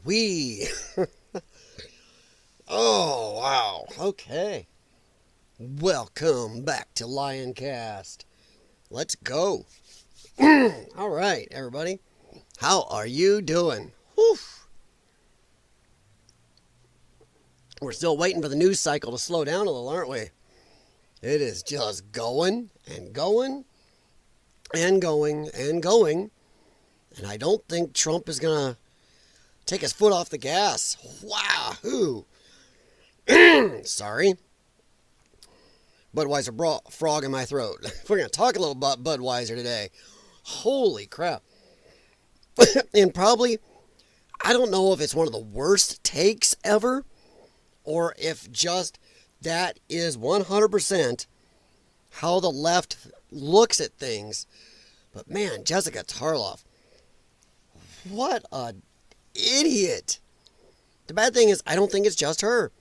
We. Oh, wow. Okay. Welcome back to LYONCAST. Let's go. All right, everybody. How are you doing? Whew. We're still waiting for the news cycle to slow down a little, aren't we? It is just going and going and going and going. And I don't think Trump is going to take his foot off the gas. Wahoo! Sorry. Budweiser frog in my throat. We're going to talk a little about Budweiser today. Holy crap. And probably, I don't know if it's one of the worst takes ever, or if just that is 100% how the left looks at things. But man, Jessica Tarlov, what a idiot. The bad thing is, I don't think it's just her.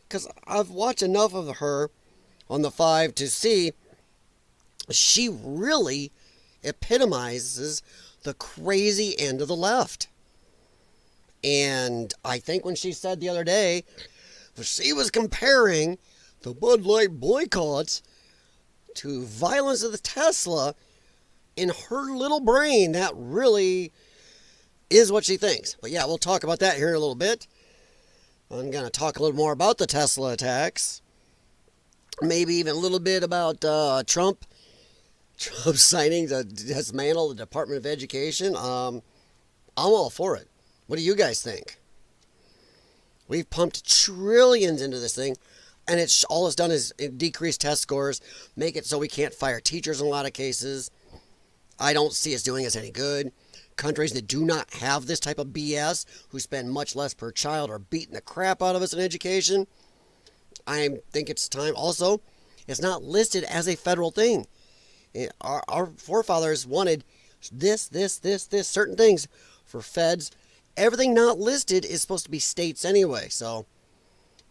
Because I've watched enough of her on the 5 to see she really epitomizes the crazy end of the left. And I think when she said the other day, she was comparing the Bud Light boycotts to violence of the Tesla, in her little brain, that really is what she thinks. But yeah, we'll talk about that here in a little bit. I'm going to talk a little more about the Tesla attacks. Maybe even a little bit about Trump signing to dismantle the Department of Education. I'm all for it. What do you guys think? We've pumped trillions into this thing, and all it's done is decrease test scores, make it so we can't fire teachers in a lot of cases. I don't see us doing us any good. Countries that do not have this type of BS, who spend much less per child, are beating the crap out of us in education. I think it's time. Also, it's not listed as a federal thing. Our forefathers wanted this, certain things for feds. Everything not listed is supposed to be states anyway. So,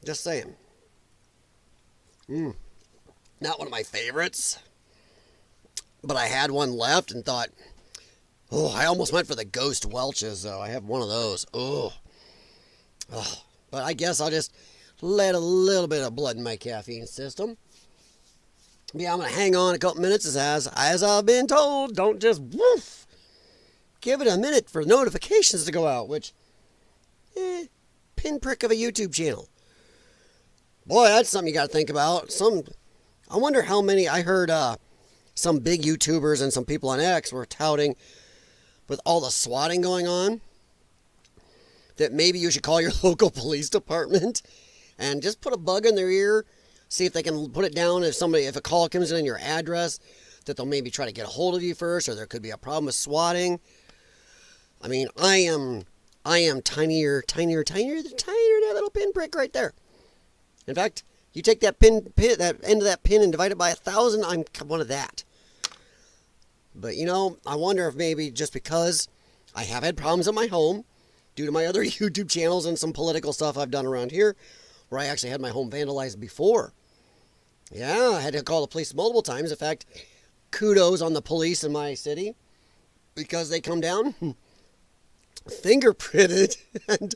just saying. Not one of my favorites. But I had one left and thought, oh, I almost went for the Ghost Welches, though. I have one of those. Oh. But I guess I'll just let a little bit of blood in my caffeine system. Yeah, I'm going to hang on a couple minutes as I've been told. Don't just woof. Give it a minute for notifications to go out, which, pinprick of a YouTube channel. Boy, that's something you got to think about. I wonder how many, I heard some big YouTubers and some people on X were touting, with all the swatting going on, that maybe you should call your local police department and just put a bug in their ear, see if they can put it down. If a call comes in your address, that they'll maybe try to get a hold of you first, or there could be a problem with swatting. I mean, I am tinier than that little pinprick right there. In fact, you take that that end of that pin and divide it by 1,000, I'm one of that. But, I wonder if maybe just because I have had problems at my home due to my other YouTube channels and some political stuff I've done around here, where I actually had my home vandalized before. Yeah, I had to call the police multiple times. In fact, kudos on the police in my city, because they come down, fingerprinted, and,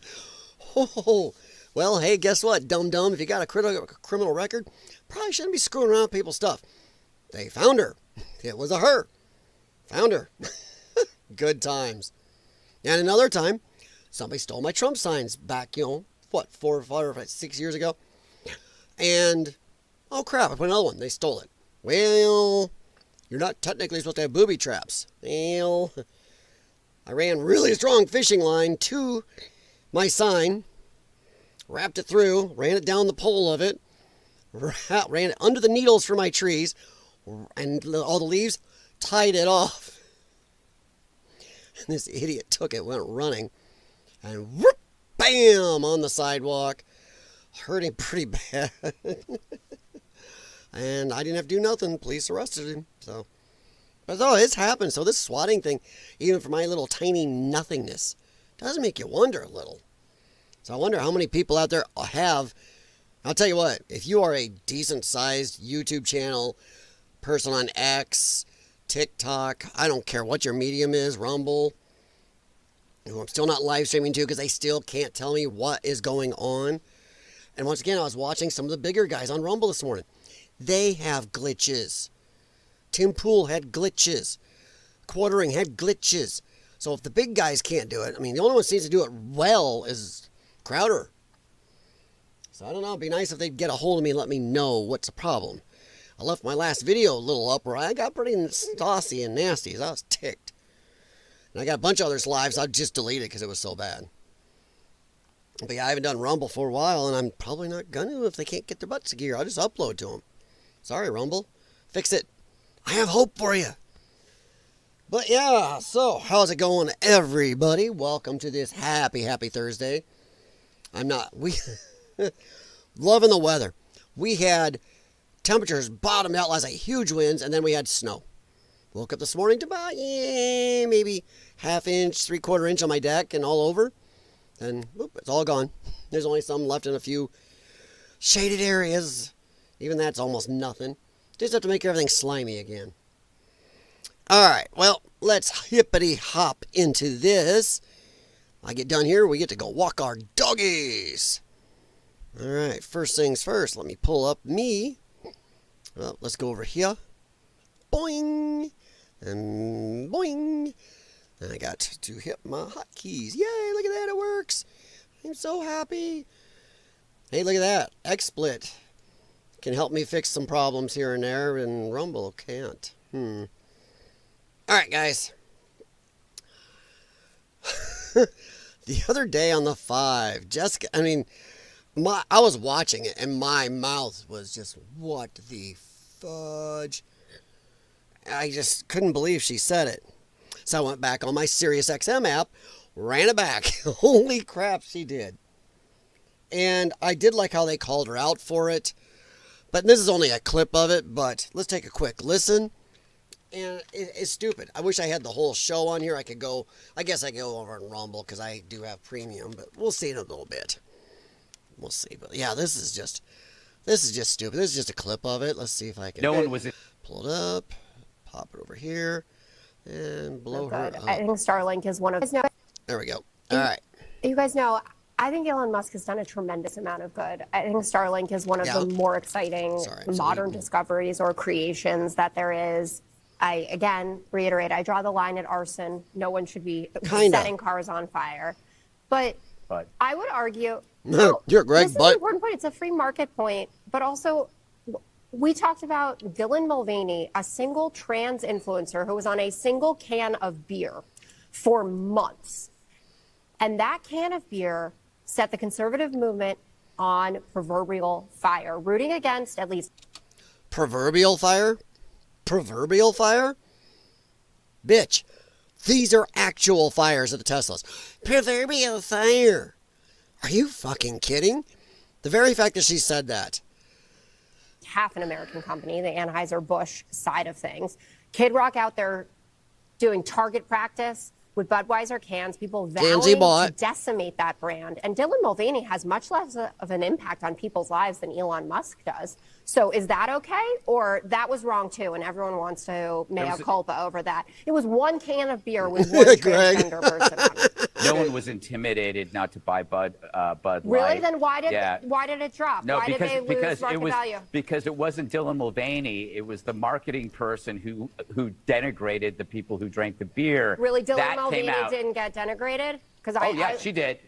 well, hey, guess what, dum-dum, if you got a criminal record, probably shouldn't be screwing around with people's stuff. They found her. It was a her. Found her. Good times. And another time, somebody stole my Trump signs back, 4 or 5 or 6 years ago. And, oh crap, I put another one. They stole it. Well, you're not technically supposed to have booby traps. Well, I ran really strong fishing line to my sign, wrapped it through, ran it down the pole of it, ran it under the needles for my trees, and all the leaves, tied it off. And this idiot took it, went running, and whoop, bam, on the sidewalk. Hurt him pretty bad. And I didn't have to do nothing. Police arrested him. But it's happened. So this swatting thing, even for my little tiny nothingness, does make you wonder a little. So I wonder how many people out there have. I'll tell you what, if you are a decent-sized YouTube channel, person on X, TikTok, I don't care what your medium is, Rumble, who I'm still not live streaming to because they still can't tell me what is going on. And once again, I was watching some of the bigger guys on Rumble this morning. They have glitches. Tim Pool had glitches. Quartering had glitches. So if the big guys can't do it, I mean, the only one who seems to do it well is Crowder. So I don't know. It'd be nice if they'd get a hold of me and let me know what's the problem. I left my last video a little up where I got pretty saucy and nasty. So I was ticked. And I got a bunch of others lives I just deleted because it was so bad. But yeah, I haven't done Rumble for a while, and I'm probably not going to if they can't get their butts together. I'll just upload to them. Sorry, Rumble. Fix it. I have hope for you. But yeah, so how's it going, everybody? Welcome to this happy Thursday. Loving the weather. We had temperatures bottomed out last night, huge winds, and then we had snow. Woke up this morning to about, maybe half inch, 3/4 inch on my deck and all over. And whoop, it's all gone. There's only some left in a few shaded areas. Even that's almost nothing. Just have to make everything slimy again. Alright, well, let's hippity hop into this. I get done here, we get to go walk our doggies. Alright, first things first, let me pull up me. Well, let's go over here. Boing! And boing! And I got to hit my hotkeys. Yay, look at that, it works. I'm so happy. Hey, look at that. XSplit can help me fix some problems here and there, and Rumble can't. Alright, guys. The other day on the 5, Jessica, I was watching it, and my mouth was just, what the fudge? I just couldn't believe she said it. So I went back on my SiriusXM app, ran it back. Holy crap, she did. And I did like how they called her out for it. But this is only a clip of it, but let's take a quick listen. And it's stupid. I wish I had the whole show on here. I guess I could go over on Rumble because I do have premium, but we'll see in a little bit. We'll see. But yeah, this is just stupid. This is just a clip of it. Let's see if I can pull it up, pop it over here. And blow her up. I think Starlink is one of... There we go. All right. You guys know, I think Elon Musk has done a tremendous amount of good. I think Starlink is one of the more exciting modern discoveries or creations that there is. I, again, reiterate, I draw the line at arson. No one should be setting cars on fire. But I would argue... You're Greg, this is an important point. It's a free market point. But also... We talked about Dylan Mulvaney, a single trans influencer who was on a single can of beer for months. And that can of beer set the conservative movement on proverbial fire, rooting against at least... Proverbial fire? Proverbial fire? Bitch, these are actual fires at the Teslas. Proverbial fire. Are you fucking kidding? The very fact that she said that. Half an American company, the Anheuser-Busch side of things. Kid Rock out there doing target practice with Budweiser cans, people vowing to decimate that brand. And Dylan Mulvaney has much less of an impact on people's lives than Elon Musk does. So is that okay? Or that was wrong too, and everyone wants to mea culpa over that? It was one can of beer with one transgender person on it. No one was intimidated not to buy Bud Light. Really? Then why did it drop? No, why did they lose market value? Because it wasn't Dylan Mulvaney. It was the marketing person who denigrated the people who drank the beer. Really, Dylan Mulvaney didn't get denigrated? She did.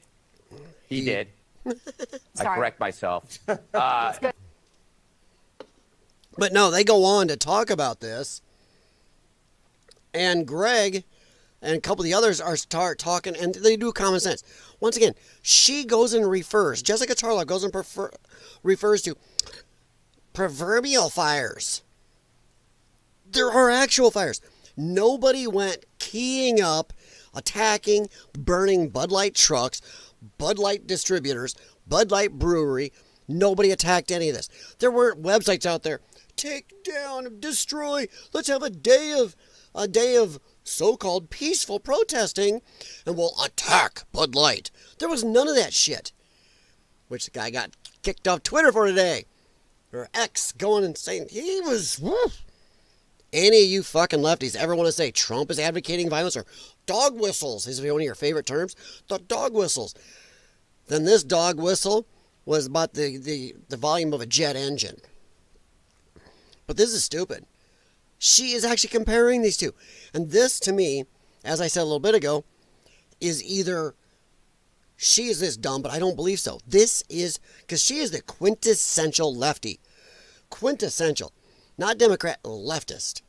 He did. I correct myself. It's good. But no, they go on to talk about this. And Greg and a couple of the others start talking, and they do common sense. Once again, she goes and refers, Jessica Tarlov goes and refers to proverbial fires. There are actual fires. Nobody went keying up, attacking, burning Bud Light trucks, Bud Light distributors, Bud Light brewery. Nobody attacked any of this. There weren't websites out there. Take down, destroy. Let's have a day of so-called peaceful protesting, and we'll attack Bud Light. There was none of that shit. Which the guy got kicked off Twitter for today. Or X going and saying he was... Any of you fucking lefties ever want to say Trump is advocating violence or dog whistles is one of your favorite terms. The dog whistles. Then this dog whistle was about the volume of a jet engine. But this is stupid. She is actually comparing these two. And this, to me, as I said a little bit ago, is either she is this dumb, but I don't believe so. This is, because she is the quintessential lefty. Quintessential. Not Democrat, leftist.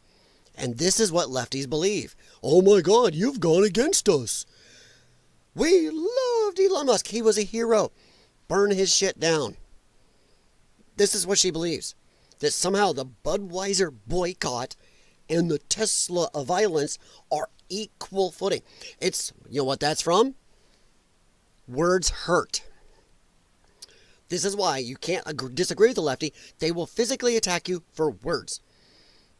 And this is what lefties believe. Oh my God, you've gone against us. We loved Elon Musk. He was a hero. Burn his shit down. This is what she believes. That somehow the Budweiser boycott and the Tesla violence are equal footing. It's, you know what that's from? Words hurt. This is why you can't disagree with the lefty. They will physically attack you for words.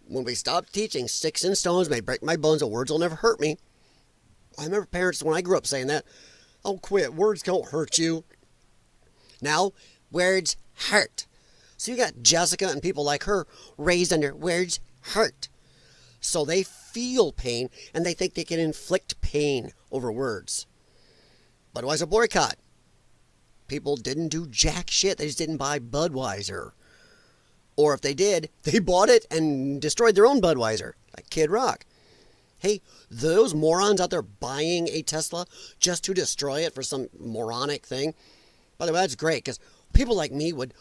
When we stop teaching sticks and stones may break my bones, but words will never hurt me. I remember parents when I grew up saying that. Oh, quit. Words don't hurt you. Now, words hurt. So you got Jessica and people like her raised under words hurt. So they feel pain and they think they can inflict pain over words. Budweiser boycott. People didn't do jack shit. They just didn't buy Budweiser. Or if they did, they bought it and destroyed their own Budweiser, like Kid Rock. Hey, those morons out there buying a Tesla just to destroy it for some moronic thing. By the way, that's great because people like me would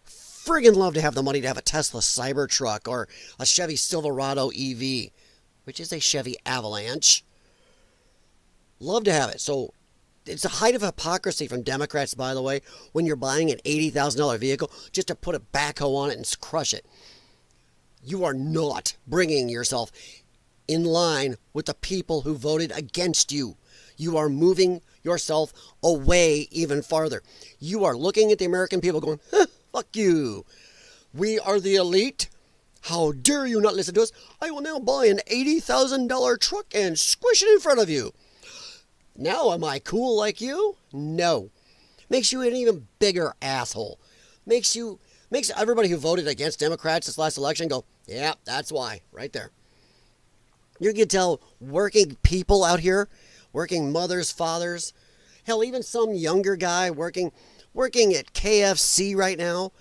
friggin' love to have the money to have a Tesla Cybertruck or a Chevy Silverado EV, which is a Chevy Avalanche. Love to have it. So it's a height of hypocrisy from Democrats, by the way, when you're buying an $80,000 vehicle just to put a backhoe on it and crush it. You are not bringing yourself in line with the people who voted against you. You are moving yourself away even farther. You are looking at the American people going, huh, fuck you. We are the elite. How dare you not listen to us? I will now buy an $80,000 truck and squish it in front of you. Now am I cool like you? No. Makes you an even bigger asshole. Makes everybody who voted against Democrats this last election go, yeah, that's why, right there. You can tell working people out here, working mothers, fathers, hell, even some younger guy working at KFC right now,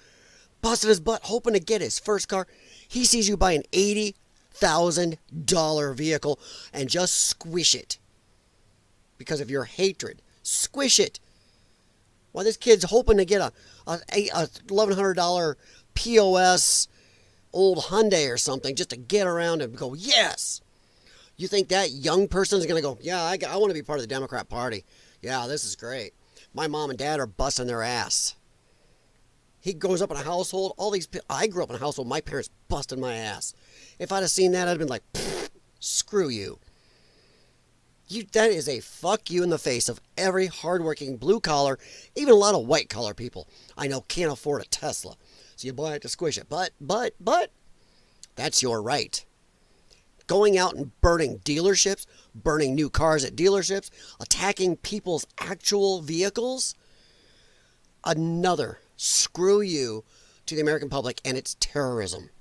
busting his butt, hoping to get his first car. He sees you buy an $80,000 vehicle and just squish it. Because of your hatred. Squish it. Well, this kid's hoping to get a $1,100 POS old Hyundai or something just to get around and go, yes. You think that young person's going to go, yeah, I want to be part of the Democrat Party. Yeah, this is great. My mom and dad are busting their ass. He grows up in a household. I grew up in a household. My parents busted my ass. If I'd have seen that, I'd have been like, screw you. That is a fuck you in the face of every hardworking blue collar, even a lot of white collar people I know can't afford a Tesla. So you buy it to squish it. But, that's your right. Going out and burning dealerships, burning new cars at dealerships, attacking people's actual vehicles, another screw you to the American public, and it's terrorism.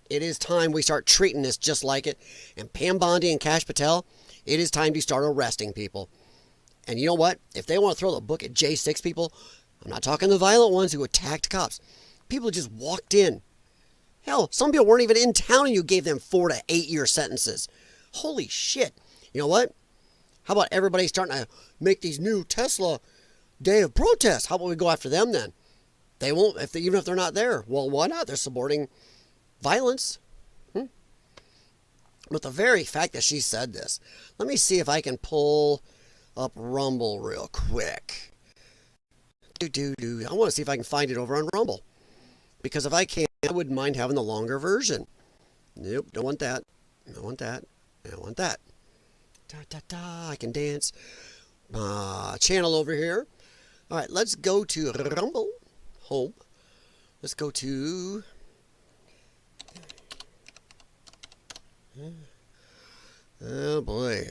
It is time we start treating this just like it. And Pam Bondi and Kash Patel, it is time to start arresting people. And you know what? If they want to throw the book at J6 people, I'm not talking the violent ones who attacked cops. People who just walked in. Hell, some people weren't even in town and you gave them 4 to 8 year sentences. Holy shit. You know what? How about everybody starting to make these new Tesla day of protest? How about we go after them then? They won't, even if they're not there. Well, why not? They're supporting violence. But the very fact that she said this, let me see if I can pull up Rumble real quick. I want to see if I can find it over on Rumble. Because if I can't, I wouldn't mind having the longer version. Nope, don't want that. Don't want that. I don't want that. I can dance. Channel over here. All right, let's go to Rumble. Home. Let's go to... Oh boy.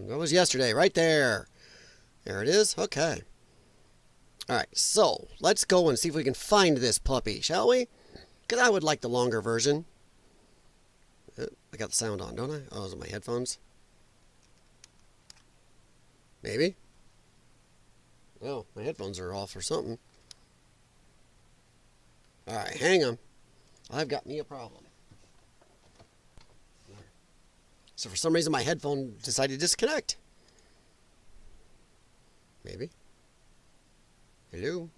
That was yesterday, right there. There it is. Okay. All right, so let's go and see if we can find this puppy, shall we? Because I would like the longer version. I got the sound on, don't I? Oh, is it my headphones? Maybe? Oh, my headphones are off or something. All right, hang on. I've got me a problem. So for some reason, my headphone decided to disconnect. Maybe. Hello?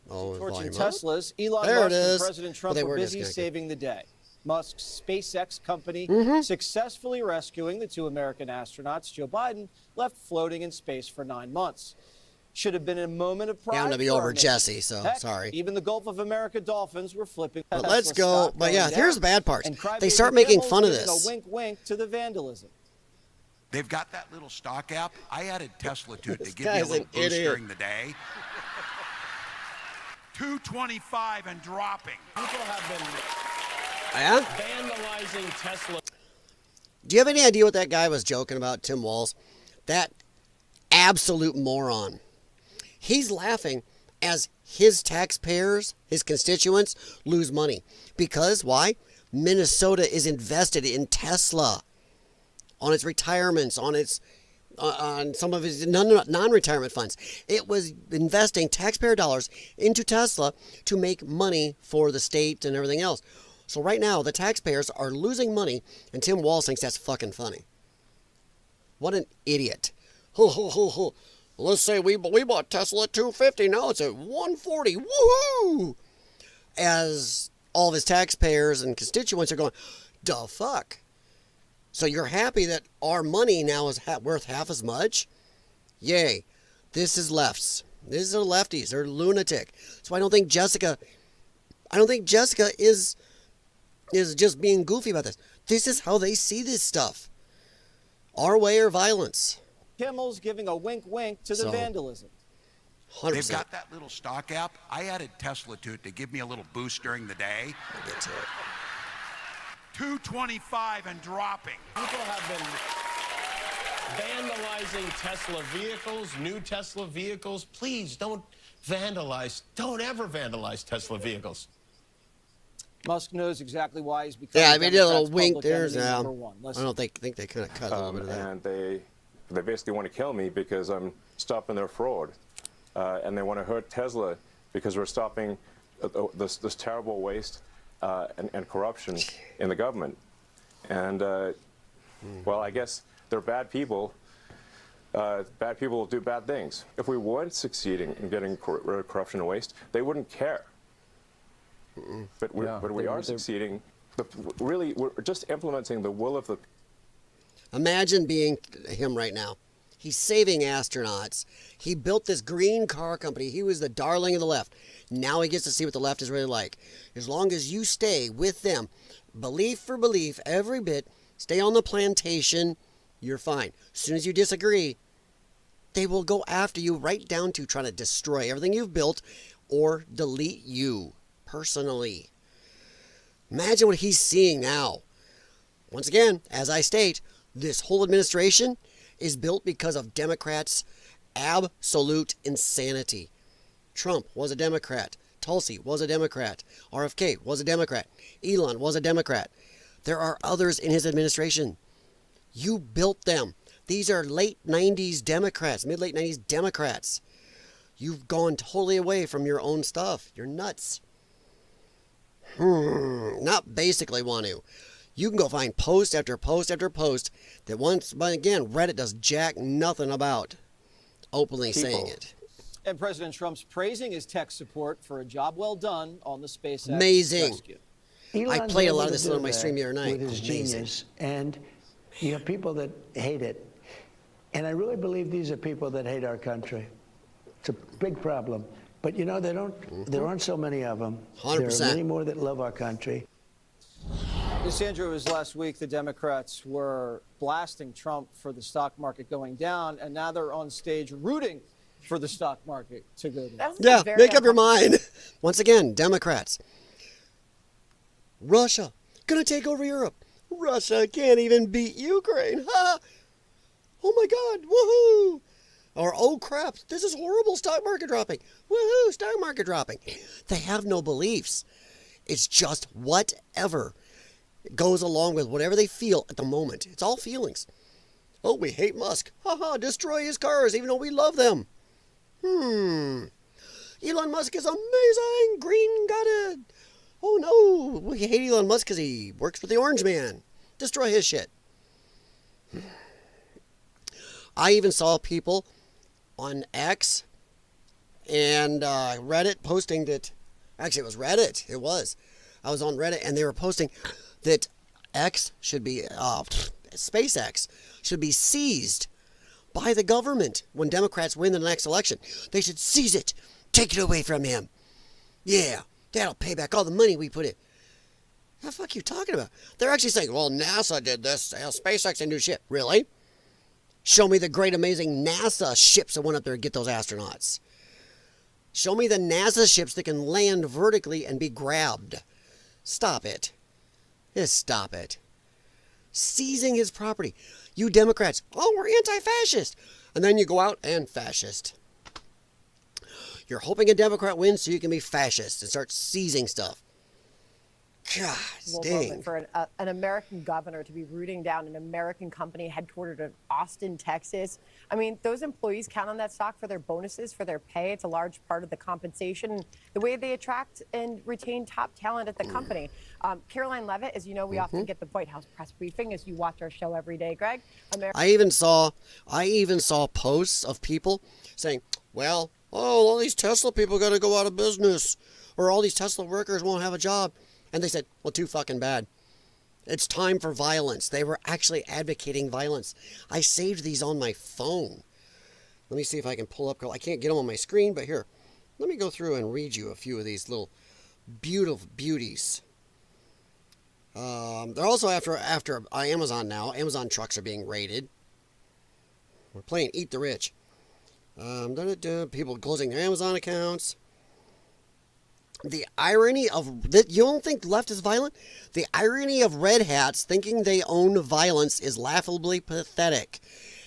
Oh, Torching volume up. Teslas, Elon There Musk it and is. President Trump Well, they were were busy disconnected. saving the day. Musk's SpaceX company Mm-hmm. successfully rescuing the 2 American astronauts Joe Biden left floating in space for 9 months. Should have been a moment of pride. Yeah, I'm going to be for our over nation. Jesse, so Heck, sorry. Even the Gulf of America dolphins were flipping. But Tesla let's go. stock But yeah, going here's down. the bad part. And They crybaby start making Kimmel's fun of giving this. A wink, wink to the vandalism. They've got that little stock app. I added Tesla to it to This give me a guy's little an boost idiot. during the day. 225 and dropping. People have been Yeah? vandalizing Tesla. Do you have any idea what that guy was joking about, Tim Walz? That absolute moron. He's laughing as his taxpayers, his constituents, lose money. Because, why? Minnesota is invested in Tesla. On its retirements, on some of his non-retirement funds. It was investing taxpayer dollars into Tesla to make money for the state and everything else. So right now, the taxpayers are losing money, and Tim Walz thinks that's fucking funny. What an idiot. Ho, ho, ho, ho. Let's say we bought Tesla at $250, now it's at $140. Woohoo! As all of his taxpayers and constituents are going, the fuck? So you're happy that our money now is worth half as much? Yay. This is lefts. These are lefties. They're lunatic. So I don't think Jessica is just being goofy about this. This is how they see this stuff. Our way or violence. Kimmel's giving a wink, wink to the vandalism. 100%. They've got that little stock app. I added Tesla to it to give me a little boost during the day. I'll get to it. 225 and dropping. People have been vandalizing Tesla vehicles, new Tesla vehicles. Please don't vandalize. Don't ever vandalize Tesla vehicles. Musk knows exactly why he's becoming. Yeah, I mean, a little Democrats' wink public there. enemy Now, number one. I don't think they kind of cut a little bit of that. And they basically want to kill me because I'm stopping their fraud, and they want to hurt Tesla because we're stopping this terrible waste and corruption in the government. And well, I guess they're bad people. Bad people will do bad things. If we weren't succeeding in getting rid of corruption and waste, they wouldn't care. But we are succeeding. Really, we're just implementing the will of the. Imagine being him right now. He's saving astronauts. He built this green car company. He was the darling of the left. Now he gets to see what the left is really like. As long as you stay with them, belief for belief, every bit, stay on the plantation, you're fine. As soon as you disagree, they will go after you right down to trying to destroy everything you've built or delete you personally. Imagine what he's seeing now. Once again, as I state, this whole administration is built because of Democrats' absolute insanity. Trump was a Democrat. Tulsi was a Democrat. RFK was a Democrat. Elon was a Democrat. There are others in his administration. You built them. These are late 90s Democrats, mid-late 90s Democrats. You've gone totally away from your own stuff. You're nuts. Not basically want to. You can go find post after post after post that once, but again, Reddit does jack nothing about openly saying it. And President Trump's praising his tech support for a job well done on the SpaceX Amazing. rescue. I Elon's played a able lot of to this do on my that stream the other night. with his Amazing. genius, and you have people that hate it. And I really believe these are people that hate our country. It's a big problem. But you know, there aren't so many of them. 100%. There are many more that love our country. Sandra, it was last week the Democrats were blasting Trump for the stock market going down, and now they're on stage rooting for the stock market to go down. Yeah, make up your mind. Once again, Democrats. Russia, gonna take over Europe. Russia can't even beat Ukraine. Ha! Oh my God, woohoo! Or, oh crap, this is horrible, stock market dropping. Woohoo, stock market dropping. They have no beliefs. It's just whatever. goes along with whatever they feel at the moment. It's all feelings. Oh, we hate Musk. Haha, destroy his cars even though we love them. Elon Musk is amazing. Green got it. Oh no, we hate Elon Musk because he works with the Orange Man. Destroy his shit. I even saw people on X and Reddit posting that, actually it was Reddit, I was on Reddit and they were posting that SpaceX should be seized by the government when Democrats win the next election. They should seize it, take it away from him. Yeah, that'll pay back all the money we put in. What the fuck are you talking about? They're actually saying, well, NASA did this, SpaceX didn't do shit. Really? Show me the great, amazing NASA ships that went up there to get those astronauts. Show me the NASA ships that can land vertically and be grabbed. Stop it. Just stop it. Seizing his property. You Democrats, oh, we're anti-fascist. And then you go out and fascist. You're hoping a Democrat wins so you can be fascist and start seizing stuff. God dang. For an American governor to be rooting down an American company headquartered in Austin, Texas. I mean, those employees count on that stock for their bonuses, for their pay. It's a large part of the compensation, the way they attract and retain top talent at the company. Caroline Levitt, as you know, we often get the White House press briefing as you watch our show every day, Greg. I even saw posts of people saying, well, all these Tesla people got to go out of business, or all these Tesla workers won't have a job. And they said, well, too fucking bad. It's time for violence. They were actually advocating violence. I saved these on my phone. Let me see if I can pull up. I can't get them on my screen, but here. Let me go through and read you a few of these little beautiful beauties. They're also after Amazon now. Amazon trucks are being raided. We're playing Eat the Rich. People closing their Amazon accounts. The irony of that, you don't think left is violent? The irony of red hats thinking they own violence is laughably pathetic.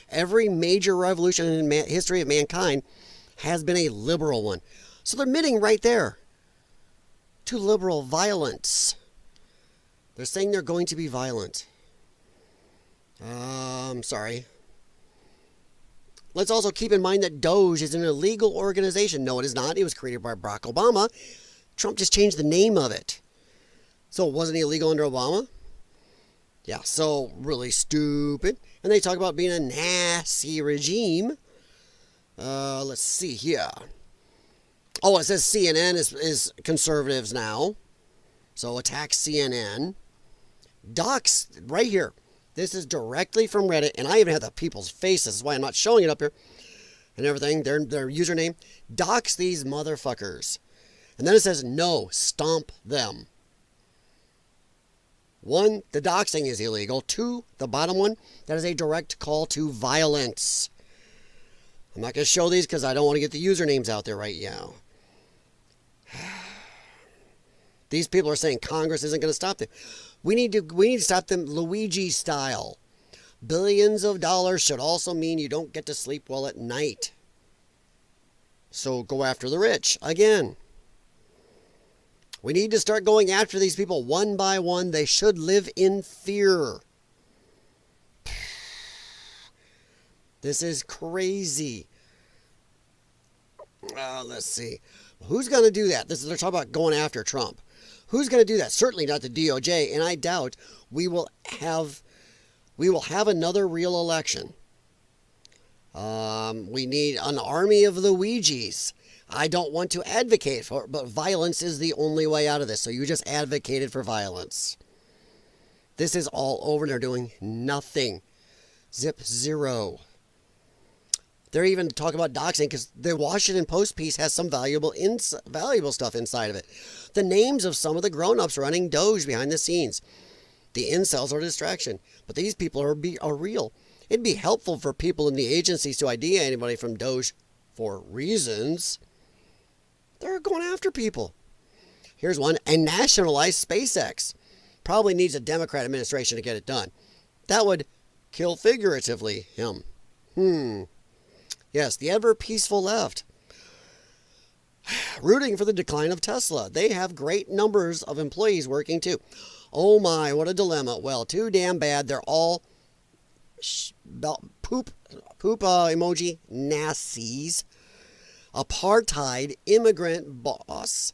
Every major revolution in history of mankind has been a liberal one. So they're admitting right there to liberal violence. They're saying they're going to be violent. Sorry. Let's also keep in mind that Doge is an illegal organization. No, it is not. It was created by Barack Obama. Trump just changed the name of it. So it wasn't illegal under Obama? Yeah, so really stupid. And they talk about being a Nazi regime. Let's see here. Oh, it says CNN is conservatives now. So attack CNN. Docs, right here. This is directly from Reddit. And I even have the people's faces. That's why I'm not showing it up here. And everything. Their username. Docs these motherfuckers. And then it says, no, stomp them. 1, the doxing is illegal. 2, the bottom one, that is a direct call to violence. I'm not going to show these because I don't want to get the usernames out there right now. These people are saying Congress isn't going to stop them. We need to stop them Luigi style. Billions of dollars should also mean you don't get to sleep well at night. So go after the rich again. We need to start going after these people one by one. They should live in fear. This is crazy. Let's see. Who's going to do that? They're talking about going after Trump. Who's going to do that? Certainly not the DOJ, and I doubt we will have another real election. We need an army of Luigis. I don't want to advocate for it, but violence is the only way out of this. So you just advocated for violence. This is all over. They're doing nothing. Zip zero. They're even talking about doxing because the Washington Post piece has some valuable stuff inside of it. The names of some of the grown-ups running Doge behind the scenes. The incels are a distraction, but these people are real. It'd be helpful for people in the agencies to ID anybody from Doge for reasons. They're going after people. Here's one. And nationalize SpaceX. Probably needs a Democrat administration to get it done. That would kill figuratively him. Yes, the ever peaceful left. Rooting for the decline of Tesla. They have great numbers of employees working too. Oh my, what a dilemma. Well, too damn bad. They're all poop emoji Nazis. Apartheid immigrant boss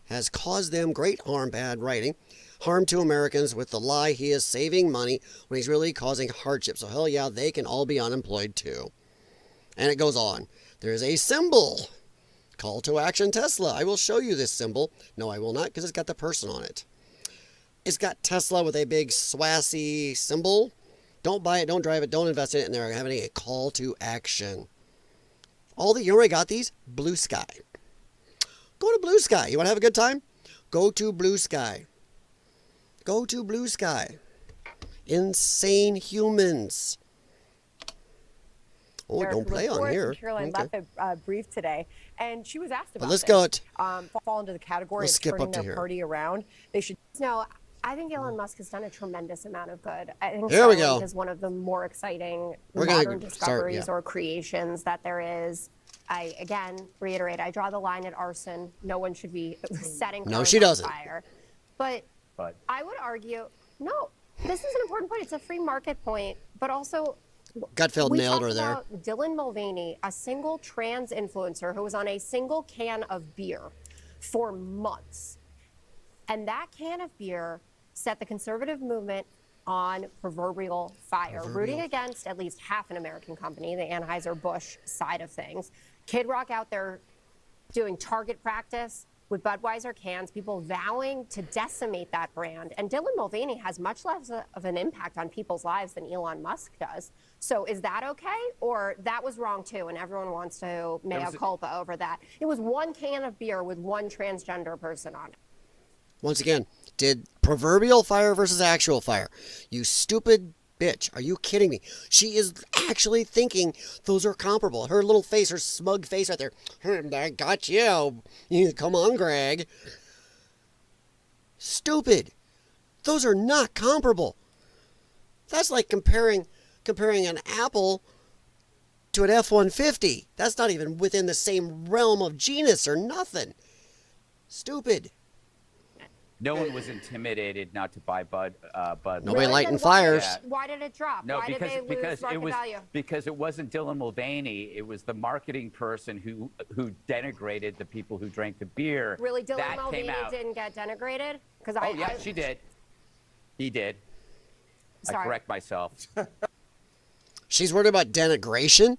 has caused them great harm, bad writing, harm to Americans with the lie he is saving money when he's really causing hardship. So hell yeah, they can all be unemployed too. And it goes on. There's a symbol. Call to action Tesla. I will show you this symbol. No, I will not, because it's got the person on it. It's got Tesla with a big swassy symbol. Don't buy it, don't drive it, don't invest in it, and they're having a call to action. You already got these? Blue Sky. Go to Blue Sky. You want to have a good time? Go to Blue Sky. Go to Blue Sky. Insane humans. Oh, don't play on here. Caroline left a brief today, and she was asked about let's this. go it. Fall into the category Let's of skip turning up to their here. party around. They should. No, I think Elon Musk has done a tremendous amount of good. I think Here we Starlink go. is one of the more exciting We're gonna modern start, discoveries yeah. or creations that there is. I, again, reiterate, I draw the line at arson. No one should be setting No, cars she on doesn't. fire. But I would argue, no, this is an important point. It's a free market point, but also Gutfeld nailed her there. About Dylan Mulvaney, a single trans influencer who was on a single can of beer for months. And that can of beer set the conservative movement on proverbial fire, rooting against at least half an American company, the Anheuser-Busch side of things. Kid Rock out there doing target practice with Budweiser cans, people vowing to decimate that brand. And Dylan Mulvaney has much less of an impact on people's lives than Elon Musk does. So is that okay? Or that was wrong too, and everyone wants to mea culpa over that? It was one can of beer with one transgender person on it. Once again, did proverbial fire versus actual fire. You stupid bitch. Are you kidding me? She is actually thinking those are comparable. Her little face, her smug face right there. I got you. Come on, Greg. Stupid. Those are not comparable. That's like comparing an Apple to an F-150. That's not even within the same realm of genus or nothing. Stupid. No one was intimidated not to buy Bud. Nobody lighting fires. Why did it drop? No, Why did they lose market value? Because it wasn't Dylan Mulvaney. It was the marketing person who denigrated the people who drank the beer. Really, Dylan That Mulvaney came out. didn't get denigrated? Oh yeah, she did. He did. Sorry. I correct myself. She's worried about denigration?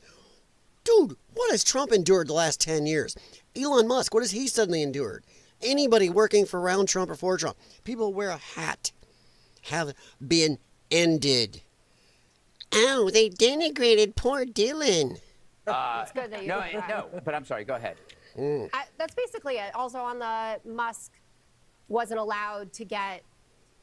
Dude, what has Trump endured the last 10 years? Elon Musk, what has he suddenly endured? Anybody working for around Trump or for Trump, people who wear a hat, have been ended. Oh, they denigrated poor Dylan. It's good that you did that. No, but I'm sorry. Go ahead. That's basically it. Also on the Musk wasn't allowed to get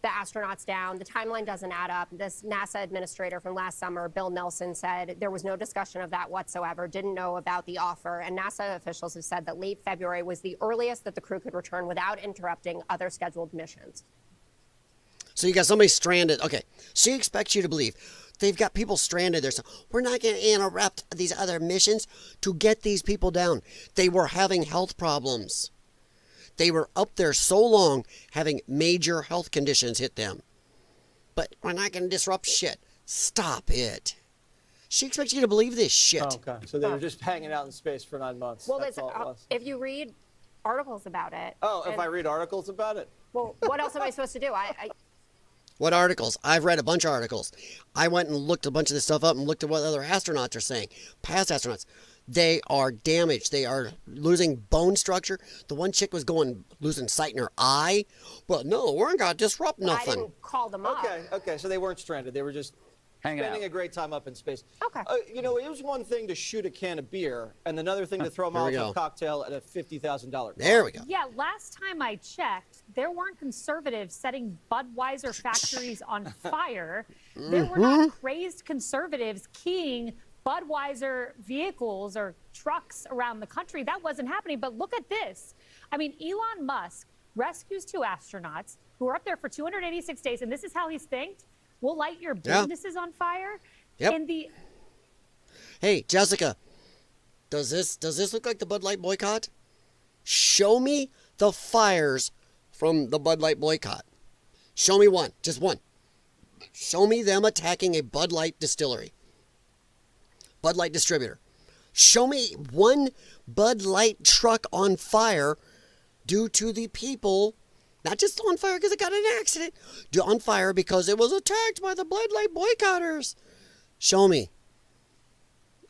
the astronauts down. The timeline doesn't add up. This NASA administrator from last summer, Bill Nelson, said there was no discussion of that whatsoever, didn't know about the offer. And NASA officials have said that late February was the earliest that the crew could return without interrupting other scheduled missions. So you got somebody stranded. Okay, she expects you to believe. They've got people stranded there. So we're not going to interrupt these other missions to get these people down. They were having health problems. They were up there so long having major health conditions hit them. But we're not going to disrupt shit. Stop it. She expects you to believe this shit. Oh, okay. So they were just hanging out in space for 9 months. Well, That's all it was. if you read articles about it. Oh, if I read articles about it? Well, what else am I supposed to do? What articles? I've read a bunch of articles. I went and looked a bunch of this stuff up and looked at what other astronauts are saying. Past astronauts. They are damaged. They are losing bone structure. The one chick was losing sight in her eye. Well, no, we're not going to disrupt nothing. I didn't call them up. Okay, so they weren't stranded. They were just spending a great time up in space. Okay. You know, it was one thing to shoot a can of beer and another thing to throw a Molotov cocktail at a $50,000 car. There we go. Yeah, last time I checked, there weren't conservatives setting Budweiser factories on fire. There were not crazed conservatives keying Budweiser vehicles or trucks around the country. That wasn't happening. But look at this. I mean, Elon Musk rescues 2 astronauts who are up there for 286 days, and this is how he's thanked. We'll light your businesses on fire. Yep. Hey, Jessica, does this look like the Bud Light boycott? Show me the fires from the Bud Light boycott. Show me one. Just one. Show me them attacking a Bud Light distillery. Bud Light distributor. Show me one Bud Light truck on fire due to the people, not just on fire because it got in an accident, on fire because it was attacked by the Bud Light boycotters. Show me.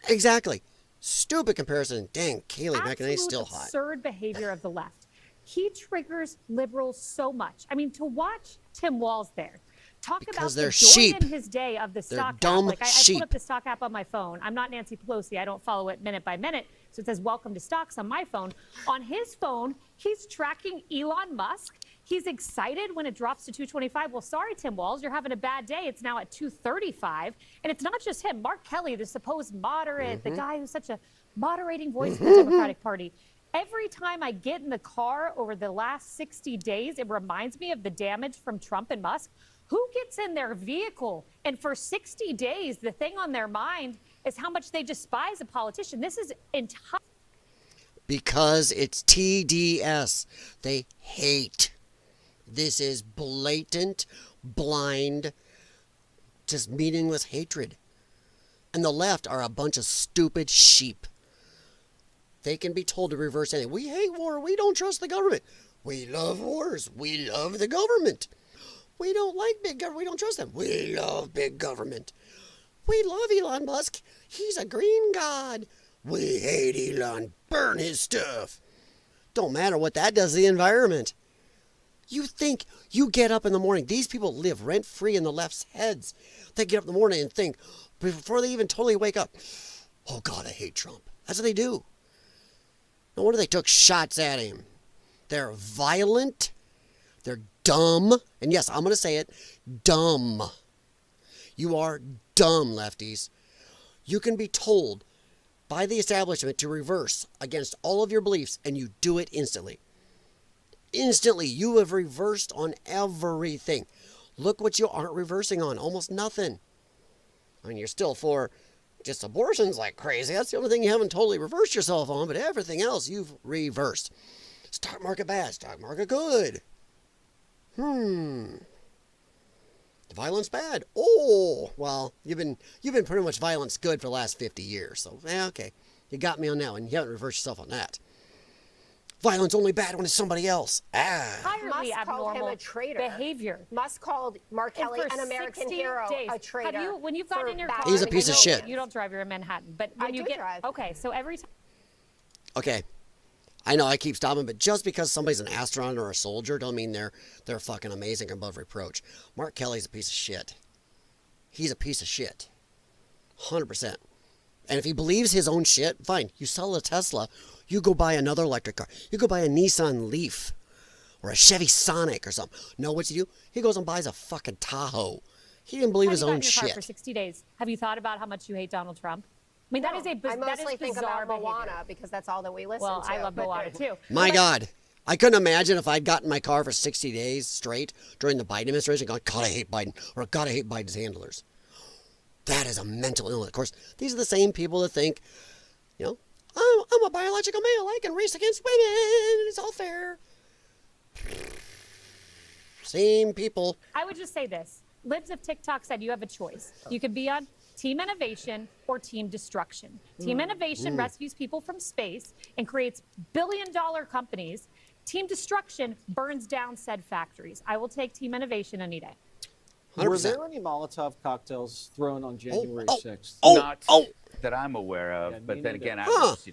Exactly. Stupid comparison. Dang, Kayleigh McEnany's still hot. Absurd behavior of the left. He triggers liberals so much. I mean, to watch Tim Walz there, talk because about they're the sheep. in his day of the They're stock dumb app. Like I sheep. pulled up the stock app on my phone. I'm not Nancy Pelosi. I don't follow it minute by minute. So it says welcome to stocks on my phone. On his phone, he's tracking Elon Musk. He's excited when it drops to 225. Well, sorry, Tim Walz, you're having a bad day. It's now at 235. And it's not just him. Mark Kelly, the supposed moderate, the guy who's such a moderating voice for the Democratic Party. Every time I get in the car over the last 60 days, it reminds me of the damage from Trump and Musk. Who gets in their vehicle and for 60 days, the thing on their mind is how much they despise a politician? This is entire. Because it's TDS. They hate. This is blatant, blind, just meaningless hatred. And the left are a bunch of stupid sheep. They can be told to reverse anything. We hate war. We don't trust the government. We love wars. We love the government. We don't like big government. We don't trust them. We love big government. We love Elon Musk. He's a green god. We hate Elon. Burn his stuff. Don't matter what that does to the environment. You think you get up in the morning. These people live rent-free in the left's heads. They get up in the morning and think, before they even totally wake up, oh God, I hate Trump. That's what they do. No wonder they took shots at him. They're violent. They're dumb. And yes, I'm going to say it. Dumb. You are dumb, lefties. You can be told by the establishment to reverse against all of your beliefs, and you do it instantly. Instantly, you have reversed on everything. Look what you aren't reversing on. Almost nothing. I mean, you're still for just abortions like crazy. That's the only thing you haven't totally reversed yourself on, but everything else you've reversed. Stock market bad, stock market good. Violence bad. Oh, well, you've been pretty much violence good for the last 50 years. So, okay. You got me on that one. You haven't reversed yourself on that. Violence only bad when it's somebody else. Entirely Musk called him abnormal a traitor. behavior. Musk called Mark Kelly, And for an American 60 hero, days, a traitor. Have you, when you've gotten in your car, He's a piece of shit. You don't drive, you're in Manhattan. But when I you do get drive. okay, so every time. Okay. I know I keep stopping, but just because somebody's an astronaut or a soldier don't mean they're fucking amazing above reproach. Mark Kelly's a piece of shit. He's a piece of shit. 100%. And if he believes his own shit, fine. You sell a Tesla, you go buy another electric car. You go buy a Nissan Leaf or a Chevy Sonic or something. No, what's he do? He goes and buys a fucking Tahoe. He didn't believe his own shit. For 60 days. Have you thought about how much you hate Donald Trump? I mean, that is a I mostly think about behavior. Moana because that's all that we listen Well, to. I love Moana too. My God. I couldn't imagine if I'd gotten in my car for 60 days straight during the Biden administration going, God, I hate Biden, or God, I hate Biden's handlers. That is a mental illness. Of course, these are the same people that think, you know, I'm a biological male. I can race against women. It's all fair. Same people. I would just say this. Libs of TikTok said you have a choice. You could be on Team Innovation or Team Destruction. Team Innovation rescues people from space and creates billion-dollar companies. Team Destruction burns down said factories. I will take Team Innovation any day. 100%. Were there any Molotov cocktails thrown on January 6th? Not that I'm aware of, Yeah, but me then neither. again, I was,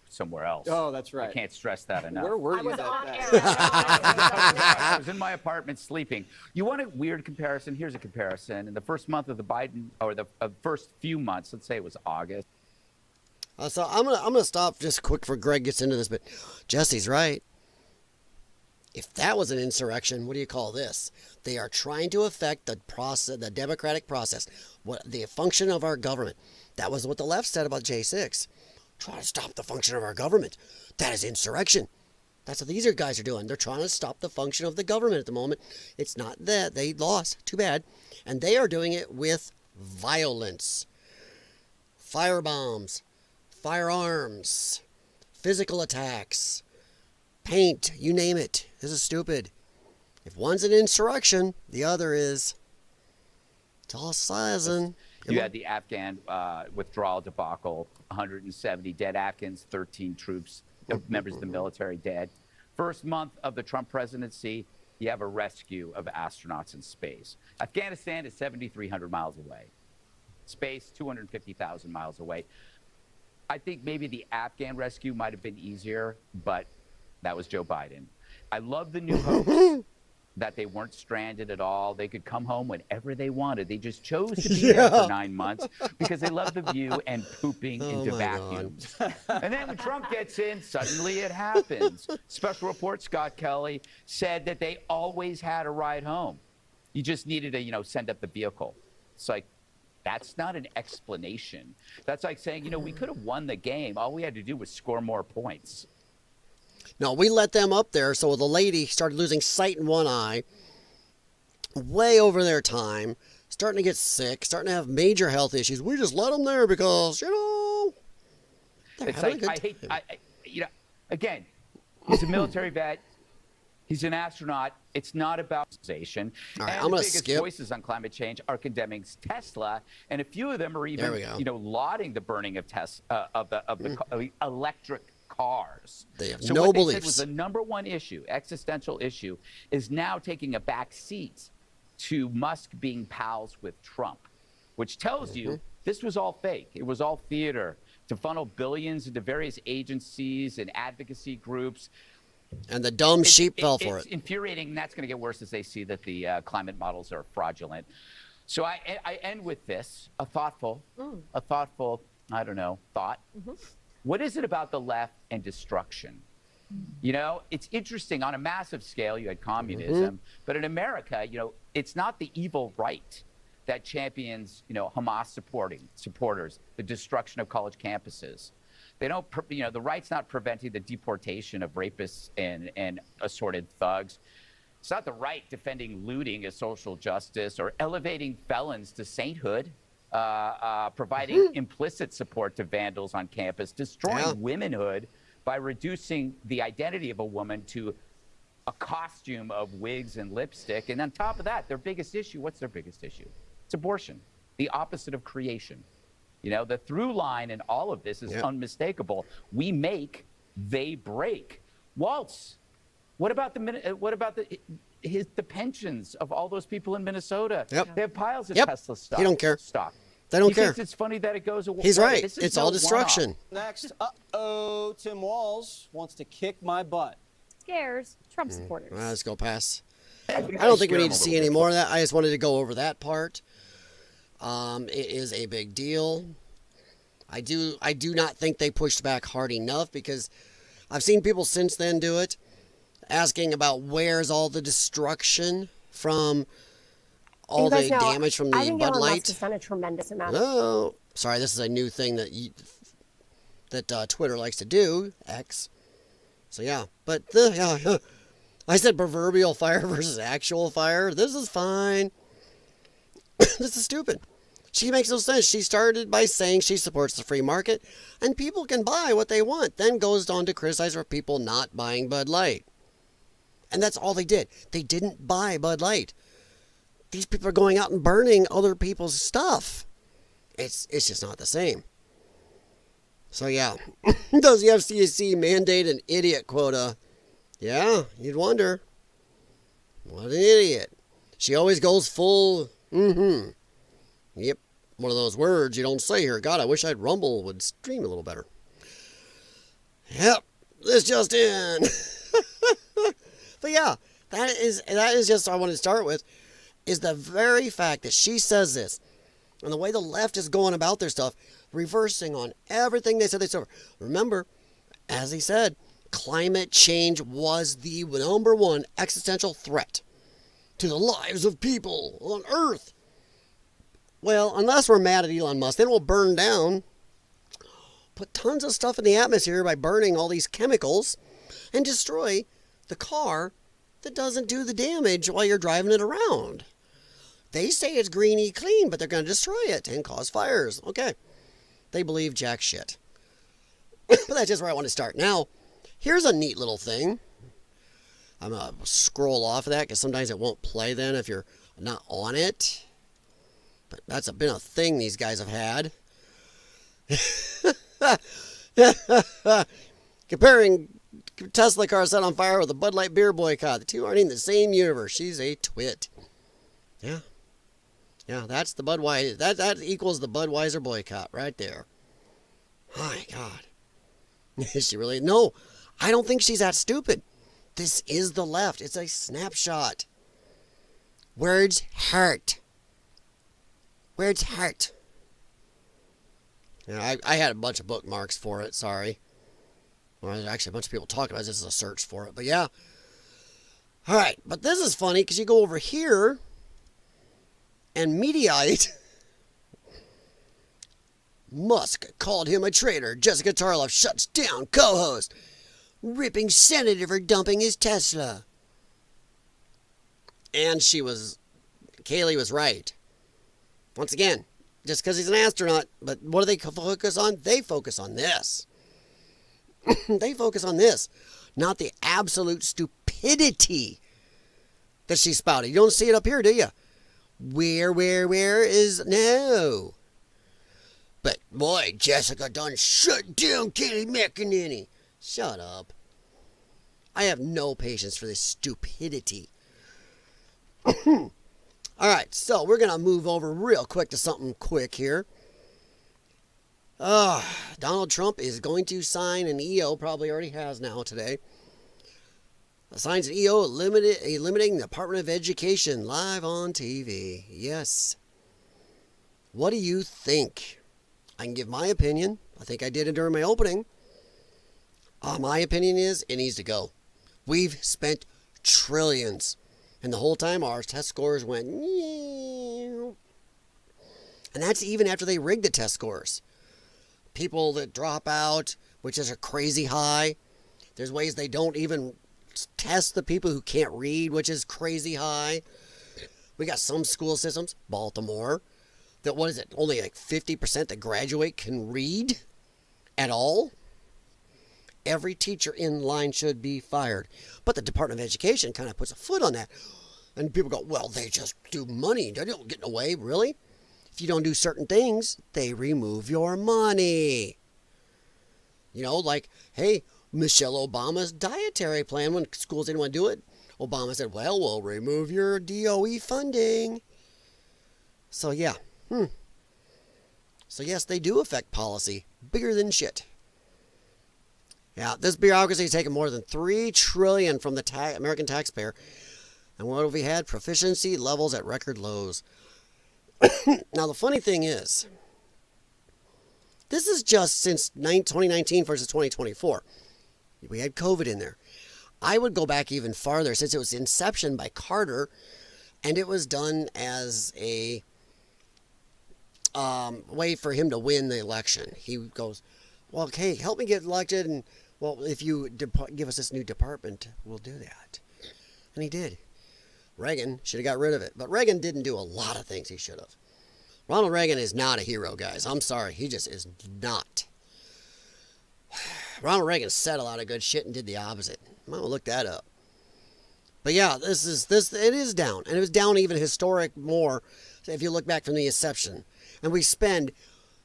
somewhere else. Oh, that's right. I can't stress that enough. Where were I you was that on day? air. I was in my apartment sleeping. You want a weird comparison? Here's a comparison. In the first month of the Biden, or the first few months, let's say it was August. So I'm gonna stop just quick before Greg gets into this, but Jesse's right. If that was an insurrection, what do you call this? They are trying to affect the process, the democratic process, the function of our government. That was what the left said about J6. Trying to stop the function of our government. That is insurrection. That's what these guys are doing. They're trying to stop the function of the government at the moment. It's not that. They lost. Too bad. And they are doing it with violence. Firebombs. Firearms. Physical attacks. Paint. You name it. This is stupid. If one's an insurrection, the other is assassin. You had the Afghan withdrawal debacle, 170 dead Afghans, 13 troops, members of the military dead. First month of the Trump presidency, you have a rescue of astronauts in space. Afghanistan is 7,300 miles away. Space, 250,000 miles away. I think maybe the Afghan rescue might have been easier, but that was Joe Biden. I love the new hopes that they weren't stranded at all. They could come home whenever they wanted. They just chose to be there for 9 months because they love the view and pooping into vacuums. And then when Trump gets in, suddenly it happens. Special report Scott Kelly said that they always had a ride home. You just needed to, send up the vehicle. It's like, that's not an explanation. That's like saying, we could have won the game. All we had to do was score more points. No, we let them up there, so the lady started losing sight in one eye, way over their time, starting to get sick, starting to have major health issues. We just let them there because, it's like, again, he's a military vet. He's an astronaut. It's not about civilization. All right, and I'm the gonna biggest skip. voices on climate change are condemning Tesla, and a few of them are even, lauding the burning of the electric cars. They have so no what they beliefs. said was the number one issue, existential issue, is now taking a back seat to Musk being pals with Trump, which tells you this was all fake. It was all theater to funnel billions into various agencies and advocacy groups. And the dumb sheep fell for It's it. infuriating. And that's going to get worse as they see that the climate models are fraudulent. So I end with this, a thoughtful, I don't know, thought. What is it about the left and destruction? It's interesting. On a massive scale, you had communism, but in America, it's not the evil right that champions, Hamas supporters, the destruction of college campuses. They don't, the right's not preventing the deportation of rapists and assorted thugs. It's not the right defending looting as social justice or elevating felons to sainthood. Providing implicit support to vandals on campus, destroying womanhood by reducing the identity of a woman to a costume of wigs and lipstick. And on top of that, their biggest issue, what's their biggest issue? It's abortion, the opposite of creation. The through line in all of this is unmistakable. We make, they break. Waltz, what about the pensions of all those people in Minnesota? They have piles of Tesla stock. He don't care. They don't He care. thinks it's funny that it goes away. He's right. This is It's no all destruction. Next, Tim Walz wants to kick my butt. Scares Trump supporters. Let's go past. I don't think we need to see any more of that. I just wanted to go over that part. It is a big deal. I do not think they pushed back hard enough because I've seen people since then do it, asking about where's all the destruction from all the damage from the Bud Light. Elon Musk has done a tremendous amount. Oh, sorry, this is a new thing that Twitter likes to do, X. So yeah, but I said proverbial fire versus actual fire. This is fine. This is stupid. She makes no sense. She started by saying she supports the free market and people can buy what they want, then goes on to criticize for people not buying Bud Light. And that's all they did. They didn't buy Bud Light. These people are going out and burning other people's stuff. It's just not the same. So yeah, does the FCC mandate an idiot quota? Yeah, you'd wonder. What an idiot. She always goes full, Yep, one of those words you don't say here. God, I wish Rumble would stream a little better. Yep, this just in. But yeah, that is just what I wanted to start with, is the very fact that she says this, and the way the left is going about their stuff, reversing on everything they said they saw. Remember, as he said, climate change was the number one existential threat to the lives of people on Earth. Well, unless we're mad at Elon Musk, then we'll burn down, put tons of stuff in the atmosphere by burning all these chemicals, and destroy the car that doesn't do the damage while you're driving it around. They say it's greeny clean, but they're going to destroy it and cause fires. Okay. They believe jack shit. But that's just where I want to start. Now, here's a neat little thing. I'm going to scroll off of that because sometimes it won't play then if you're not on it. But that's been a thing these guys have had. Comparing Tesla car set on fire with a Bud Light beer boycott. The two aren't in the same universe. She's a twit. Yeah. Yeah, that's the Budweiser. That equals the Budweiser boycott right there. My God. Is she really? No, I don't think she's that stupid. This is the left. It's a snapshot. Words hurt. Words hurt. Yeah, I had a bunch of bookmarks for it. Sorry. Well, there's actually a bunch of people talking about it. This is a search for it. But yeah. All right. But this is funny because you go over here and Mediaite. Musk called him a traitor. Jessica Tarlov shuts down co-host. Ripping senator for dumping his Tesla. And Kaylee was right. Once again, just because he's an astronaut, but what do they focus on? They focus on this. They focus on this, not the absolute stupidity that she spouted. You don't see it up here, do you? Where is no. But boy, Jessica done shut down Kaylee McEnany. Shut up. I have no patience for this stupidity. All right, so we're going to move over real quick to something quick here. Donald Trump is going to sign an EO, probably already has now today. Signs an EO limiting the Department of Education live on TV. Yes. What do you think? I can give my opinion. I think I did it during my opening. My opinion is it needs to go. We've spent trillions. And the whole time our test scores went... And that's even after they rigged the test scores. People that drop out, which is a crazy high. There's ways they don't even test the people who can't read, which is crazy high. We got some school systems, Baltimore, that what is it, only like 50% that graduate can read at all? Every teacher in line should be fired. But the Department of Education kind of puts a foot on that. And people go, well, they just do money. They don't get in the way, really. If you don't do certain things, they remove your money. You know, like, hey, Michelle Obama's dietary plan, when schools didn't want to do it, Obama said, well, we'll remove your DOE funding. So, yeah. So, yes, they do affect policy. Bigger than shit. Yeah, this bureaucracy has taken more than $3 trillion from the American taxpayer. And what have we had? Proficiency levels at record lows. Now, the funny thing is, this is just since 2019 versus 2024. We had COVID in there. I would go back even farther since it was inception by Carter, and it was done as a way for him to win the election. He goes, well, okay, help me get elected, and well, if you give us this new department, we'll do that. And he did. Reagan should have got rid of it. But Reagan didn't do a lot of things he should have. Ronald Reagan is not a hero, guys. I'm sorry. He just is not. Ronald Reagan said a lot of good shit and did the opposite. I'm going to look that up. But yeah, it is down. And it was down even historic more if you look back from the inception. And we spend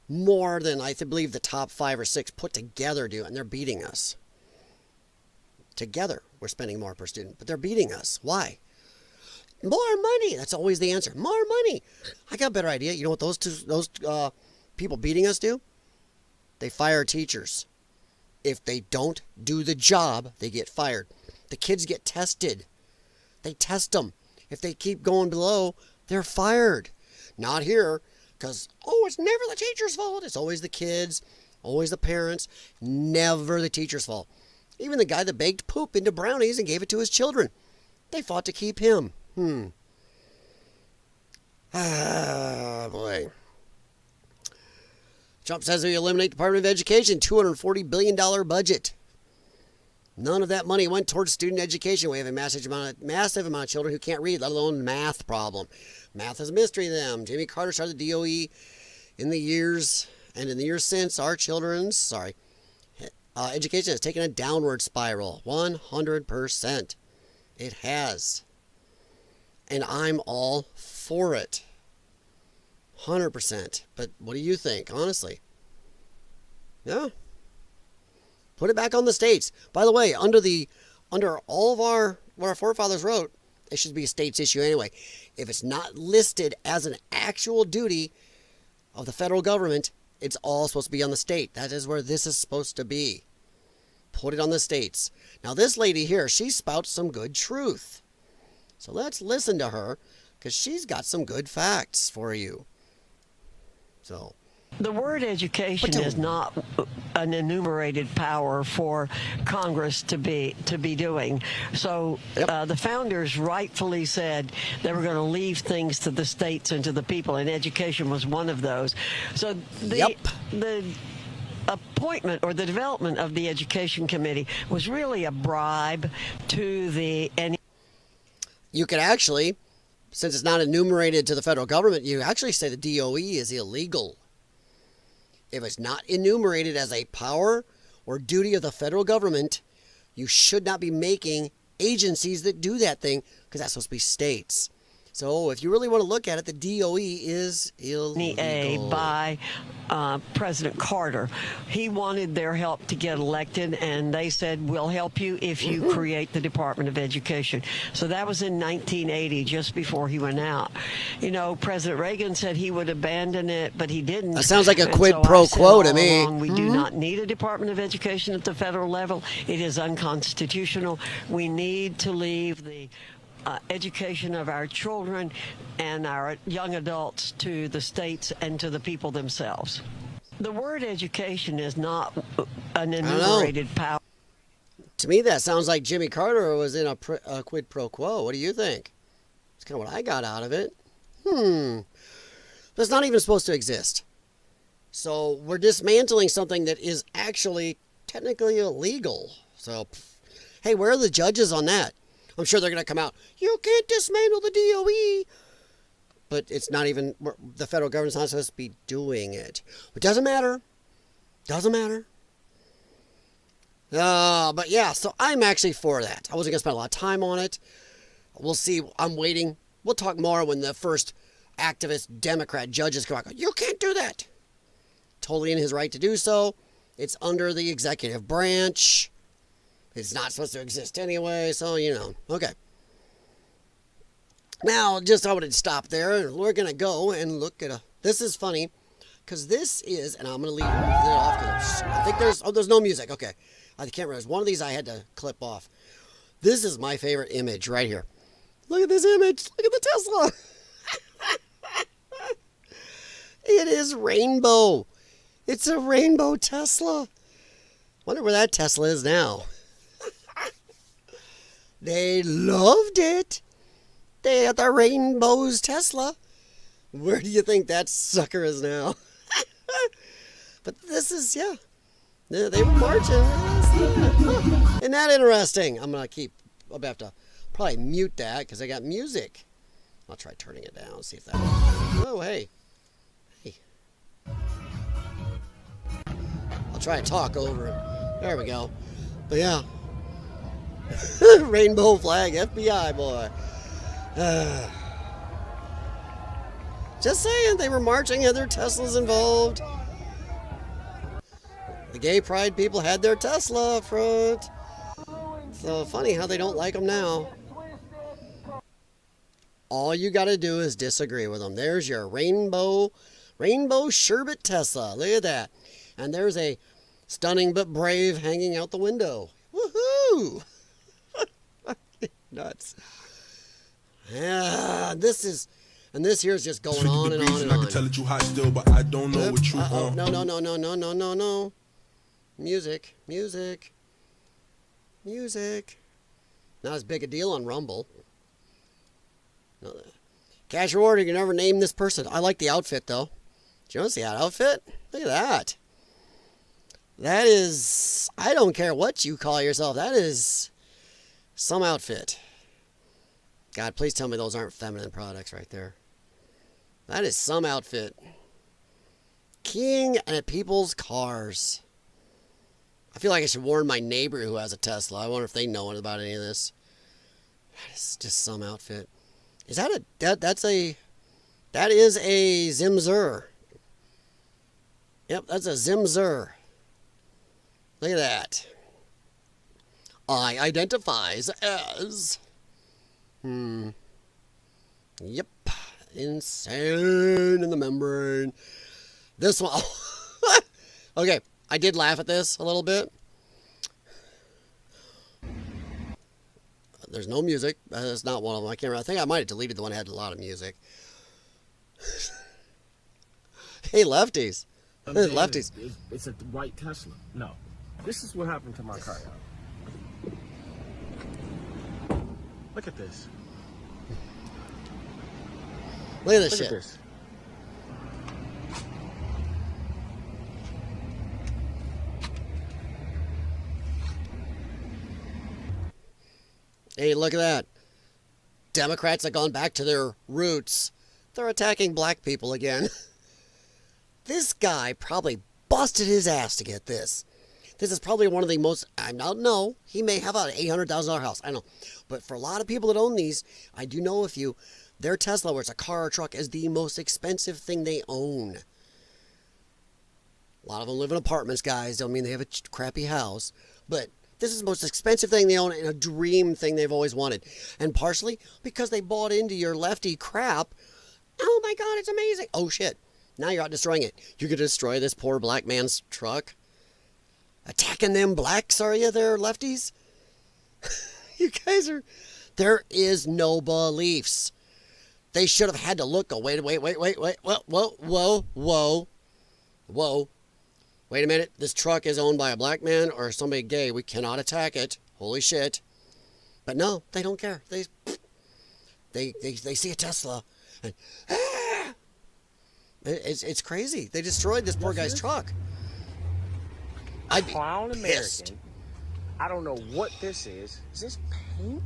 more than I believe the top 5 or 6 put together do, and they're beating us. Together, we're spending more per student, but they're beating us. Why? More money. That's always the answer. More money. I got a better idea. You know what those people beating us do? They fire teachers. If they don't do the job, they get fired. The kids get tested. They test them. If they keep going below, they're fired. Not here, because, it's never the teacher's fault. It's always the kids, always the parents, never the teacher's fault. Even the guy that baked poop into brownies and gave it to his children. They fought to keep him. Boy. Trump says we eliminate Department of Education, $240 billion budget. None of that money went towards student education. We have a massive amount of children who can't read, let alone math problem. Math is a mystery to them. Jimmy Carter started the DOE in the years since our education has taken a downward spiral, 100%. It has. And I'm all for it. 100%. But what do you think, honestly? Yeah. Put it back on the states. By the way, under all of what our forefathers wrote, it should be a state's issue anyway. If it's not listed as an actual duty of the federal government, it's all supposed to be on the state. That is where this is supposed to be. Put it on the states. Now this lady here, she spouts some good truth. So let's listen to her, because she's got some good facts for you. So, the word education is not an enumerated power for Congress to be doing. So the founders rightfully said they were going to leave things to the states and to the people, and education was one of those. So the appointment or the development of the Education Committee was really a bribe to the... You could actually, since it's not enumerated to the federal government, you actually say the DOE is illegal. If it's not enumerated as a power or duty of the federal government, you should not be making agencies that do that thing, because that's supposed to be states. So if you really want to look at it, the DOE is illegal. By President Carter. He wanted their help to get elected, and they said, we'll help you if you create the Department of Education. So that was in 1980, just before he went out. You know, President Reagan said he would abandon it, but he didn't. That sounds like a quid so pro quo to me. We do not need a Department of Education at the federal level. It is unconstitutional. We need to leave the education of our children and our young adults to the states and to the people themselves. The word education is not an enumerated power. To me, that sounds like Jimmy Carter was in a quid pro quo. What do you think? It's kind of what I got out of it. That's not even supposed to exist. So we're dismantling something that is actually technically illegal. So, hey, where are the judges on that? I'm sure they're going to come out, you can't dismantle the DOE. But it's not even, the federal government's not supposed to be doing it. It doesn't matter. Doesn't matter. But yeah, so I'm actually for that. I wasn't going to spend a lot of time on it. We'll see. I'm waiting. We'll talk more when the first activist Democrat judges come out. You can't do that. Totally in his right to do so. It's under the executive branch. It's not supposed to exist anyway, so, you know. Okay. Now, just I would stop there. We're going to go and look at this is funny, because this is, and I'm going to leave it off, because I think there's no music. Okay. I can't remember. One of these I had to clip off. This is my favorite image right here. Look at this image. Look at the Tesla. It is rainbow. It's a rainbow Tesla. Wonder where that Tesla is now. They loved it. They had the rainbows Tesla. Where do you think that sucker is now? But this is, yeah. They were marching. Isn't that interesting? I'll have to probably mute that because I got music. I'll try turning it down, see if that works. Oh, hey. Hey. I'll try to talk over it. There we go. But yeah. Rainbow flag, FBI boy. Just saying, they were marching, had their Teslas involved. The gay pride people had their Tesla up front. So funny how they don't like them now. All you got to do is disagree with them. There's your rainbow sherbet Tesla. Look at that. And there's a stunning but brave hanging out the window. Woohoo! Nuts. Yeah, this here is just going on and on and on. I can tell that you hot still, but I don't know what you want. No. Music. Not as big a deal on Rumble. No, cash reward, you can never name this person. I like the outfit, though. Do you want to see that outfit? Look at that. That is, I don't care what you call yourself. That is some outfit. God, please tell me those aren't feminine products right there. That is some outfit. King at people's cars. I feel like I should warn my neighbor who has a Tesla. I wonder if they know about any of this. That is just some outfit. Is that a that is a Zimzer. Yep, that's a Zimzer. Look at that. I identifies as. Yep. Insane in the membrane. This one. Okay, I did laugh at this a little bit. There's no music. That's not one of them. I can't remember. I think I might have deleted the one that had a lot of music. Hey, lefties. Lefties. It's a white Tesla. No. This is what happened to my car. Look at this. Look at this shit. At this. Hey, look at that. Democrats have gone back to their roots. They're attacking black people again. This guy probably busted his ass to get this. This is probably one of the most, I don't know, he may have an $800,000 house, I don't know. But for a lot of people that own these, I do know a few, their Tesla, where it's a car or truck, is the most expensive thing they own. A lot of them live in apartments, guys. Don't mean they have a crappy house. But this is the most expensive thing they own and a dream thing they've always wanted. And partially because they bought into your lefty crap. Oh my God, it's amazing. Oh shit. Now you're out destroying it. You're going to destroy this poor black man's truck? Attacking them blacks, are you there, lefties? You guys are... There is no beliefs. They should have had to look. Go, wait. Whoa. Wait a minute. This truck is owned by a black man or somebody gay. We cannot attack it. Holy shit. But no, they don't care. They see a Tesla. And, It's crazy. They destroyed this poor guy's truck. I'd be clown American. I don't know what this is. Is this paint?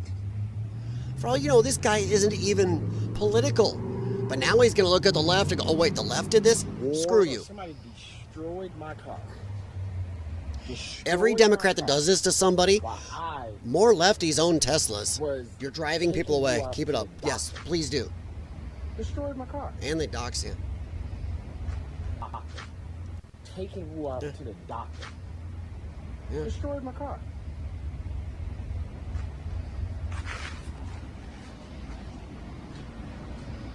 For all you know, this guy isn't even political. But now he's going to look at the left and go, oh, wait, the left did this? Screw you. Somebody destroyed my car. Every Democrat that does this to somebody, more lefties own Teslas. You're driving people away. Keep it up. Yes, please do. Destroyed my car. And they dox you. Taking you out to the doctor. Destroyed my car.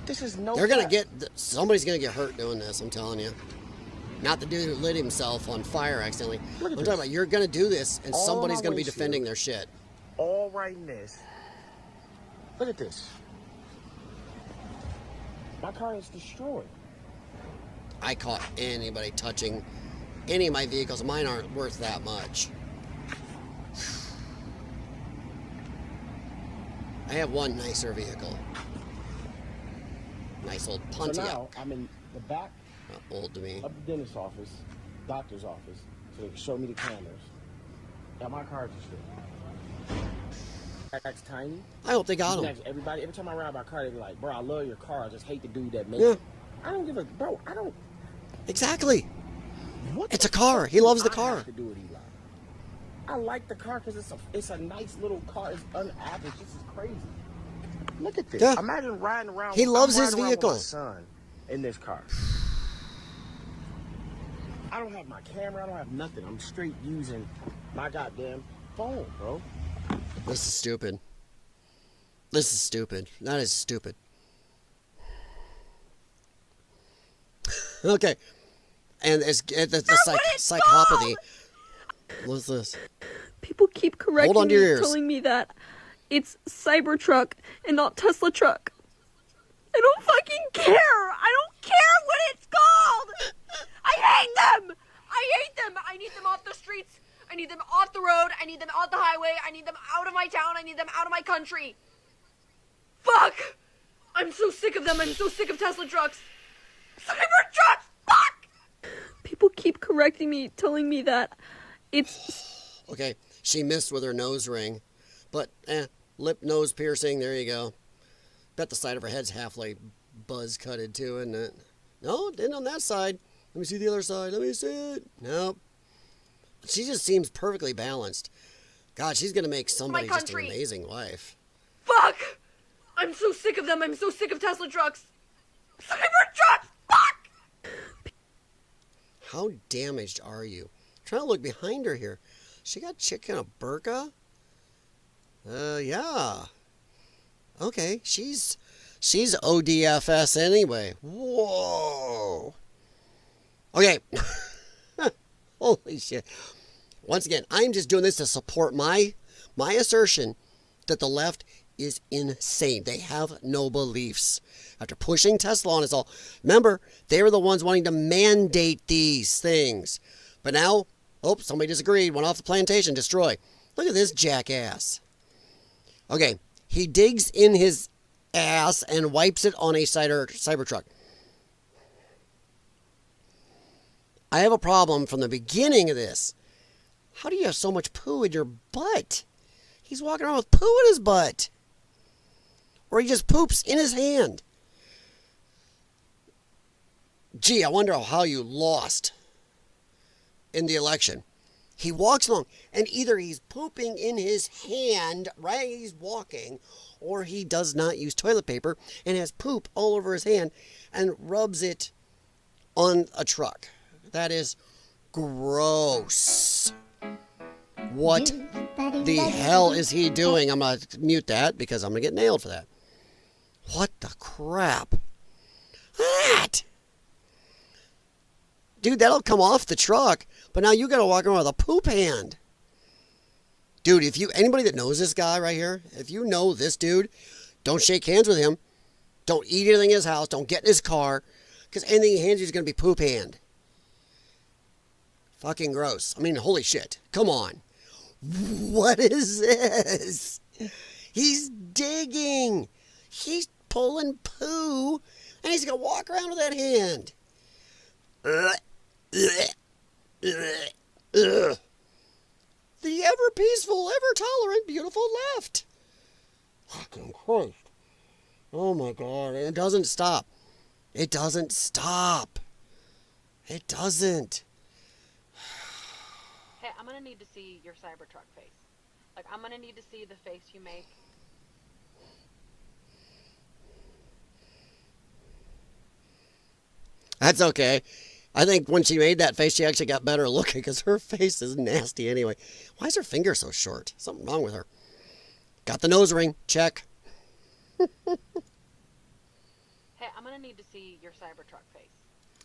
This is no. They're gonna get. Somebody's gonna get hurt doing this. I'm telling you. Not the dude who lit himself on fire accidentally. I'm talking about you're gonna do this, and somebody's gonna be defending their shit. All right in this. Look at this. My car is destroyed. I caught anybody touching any of my vehicles. Mine aren't worth that much. I have one nicer vehicle. Nice old Pontiac. So now I'm in the back old to me. Of the dentist's office, doctor's office, so they can show me the cameras. Now my car is destroyed. That's tiny. I hope they got them. Everybody, every time I ride my car, they be like, bro, I love your car. I just hate the dude that makes it. I don't give a, bro, I don't. Exactly. It's a car. He loves the car. I have to do it, Eli. I like the car because it's a nice little car. It's unaverage. This is crazy. Look at this. Yeah. Imagine riding around. He loves his vehicle. With my son in this car. I don't have my camera. I don't have nothing. I'm straight using my goddamn phone, bro. This is stupid. This is stupid. That is stupid. Okay. And it's the psychopathy. What's this? People keep correcting me, telling me that it's Cybertruck and not Tesla truck. I don't fucking care. I don't care what it's called. I hate them. I hate them. I need them off the streets. I need them off the road. I need them off the highway. I need them out of my town. I need them out of my country. Fuck. I'm so sick of them. I'm so sick of Tesla trucks. Cybertrucks. Fuck. People keep correcting me, telling me that it's... Okay, she missed with her nose ring. But, lip, nose piercing, there you go. Bet the side of her head's halfway buzz-cutted too, isn't it? No, it didn't on that side. Let me see the other side. Let me see it. Nope. She just seems perfectly balanced. God, she's going to make somebody just an amazing wife. Fuck! Fuck! I'm so sick of them. I'm so sick of Tesla trucks. Cybertrucks! Fuck! How damaged are you? I'm trying to look behind her here. She got chick in a burqa? Yeah. Okay, she's ODFS anyway. Whoa. Okay. Holy shit. Once again, I'm just doing this to support my assertion that the left is insane. They have no beliefs. After pushing Tesla on us all, remember, they were the ones wanting to mandate these things. But now, oh, somebody disagreed, went off the plantation, destroy. Look at this jackass. Okay, he digs in his ass and wipes it on a Cybertruck. I have a problem from the beginning of this. How do you have so much poo in your butt? He's walking around with poo in his butt. Or he just poops in his hand. Gee, I wonder how you lost in the election. He walks along, and either he's pooping in his hand, right? He's walking, or he does not use toilet paper and has poop all over his hand and rubs it on a truck. That is gross. What the hell is he doing? I'm going to mute that because I'm going to get nailed for that. What the crap? That! Dude, that'll come off the truck, but now you got to walk around with a poop hand. Dude, anybody that knows this guy right here, if you know this dude, don't shake hands with him. Don't eat anything in his house. Don't get in his car, because anything he hands you is going to be poop hand. Fucking gross. I mean, holy shit. Come on. What is this? He's digging. He's pulling poo, and he's going to walk around with that hand. The ever peaceful, ever tolerant, beautiful left. Fucking Christ. Oh my God. And it doesn't stop. It doesn't stop. It doesn't. Hey, I'm going to need to see your Cybertruck face. Like, I'm going to need to see the face you make. That's okay. I think when she made that face, she actually got better looking because her face is nasty anyway. Why is her finger so short? Something wrong with her. Got the nose ring. Check. Hey, I'm going to need to see your Cybertruck face.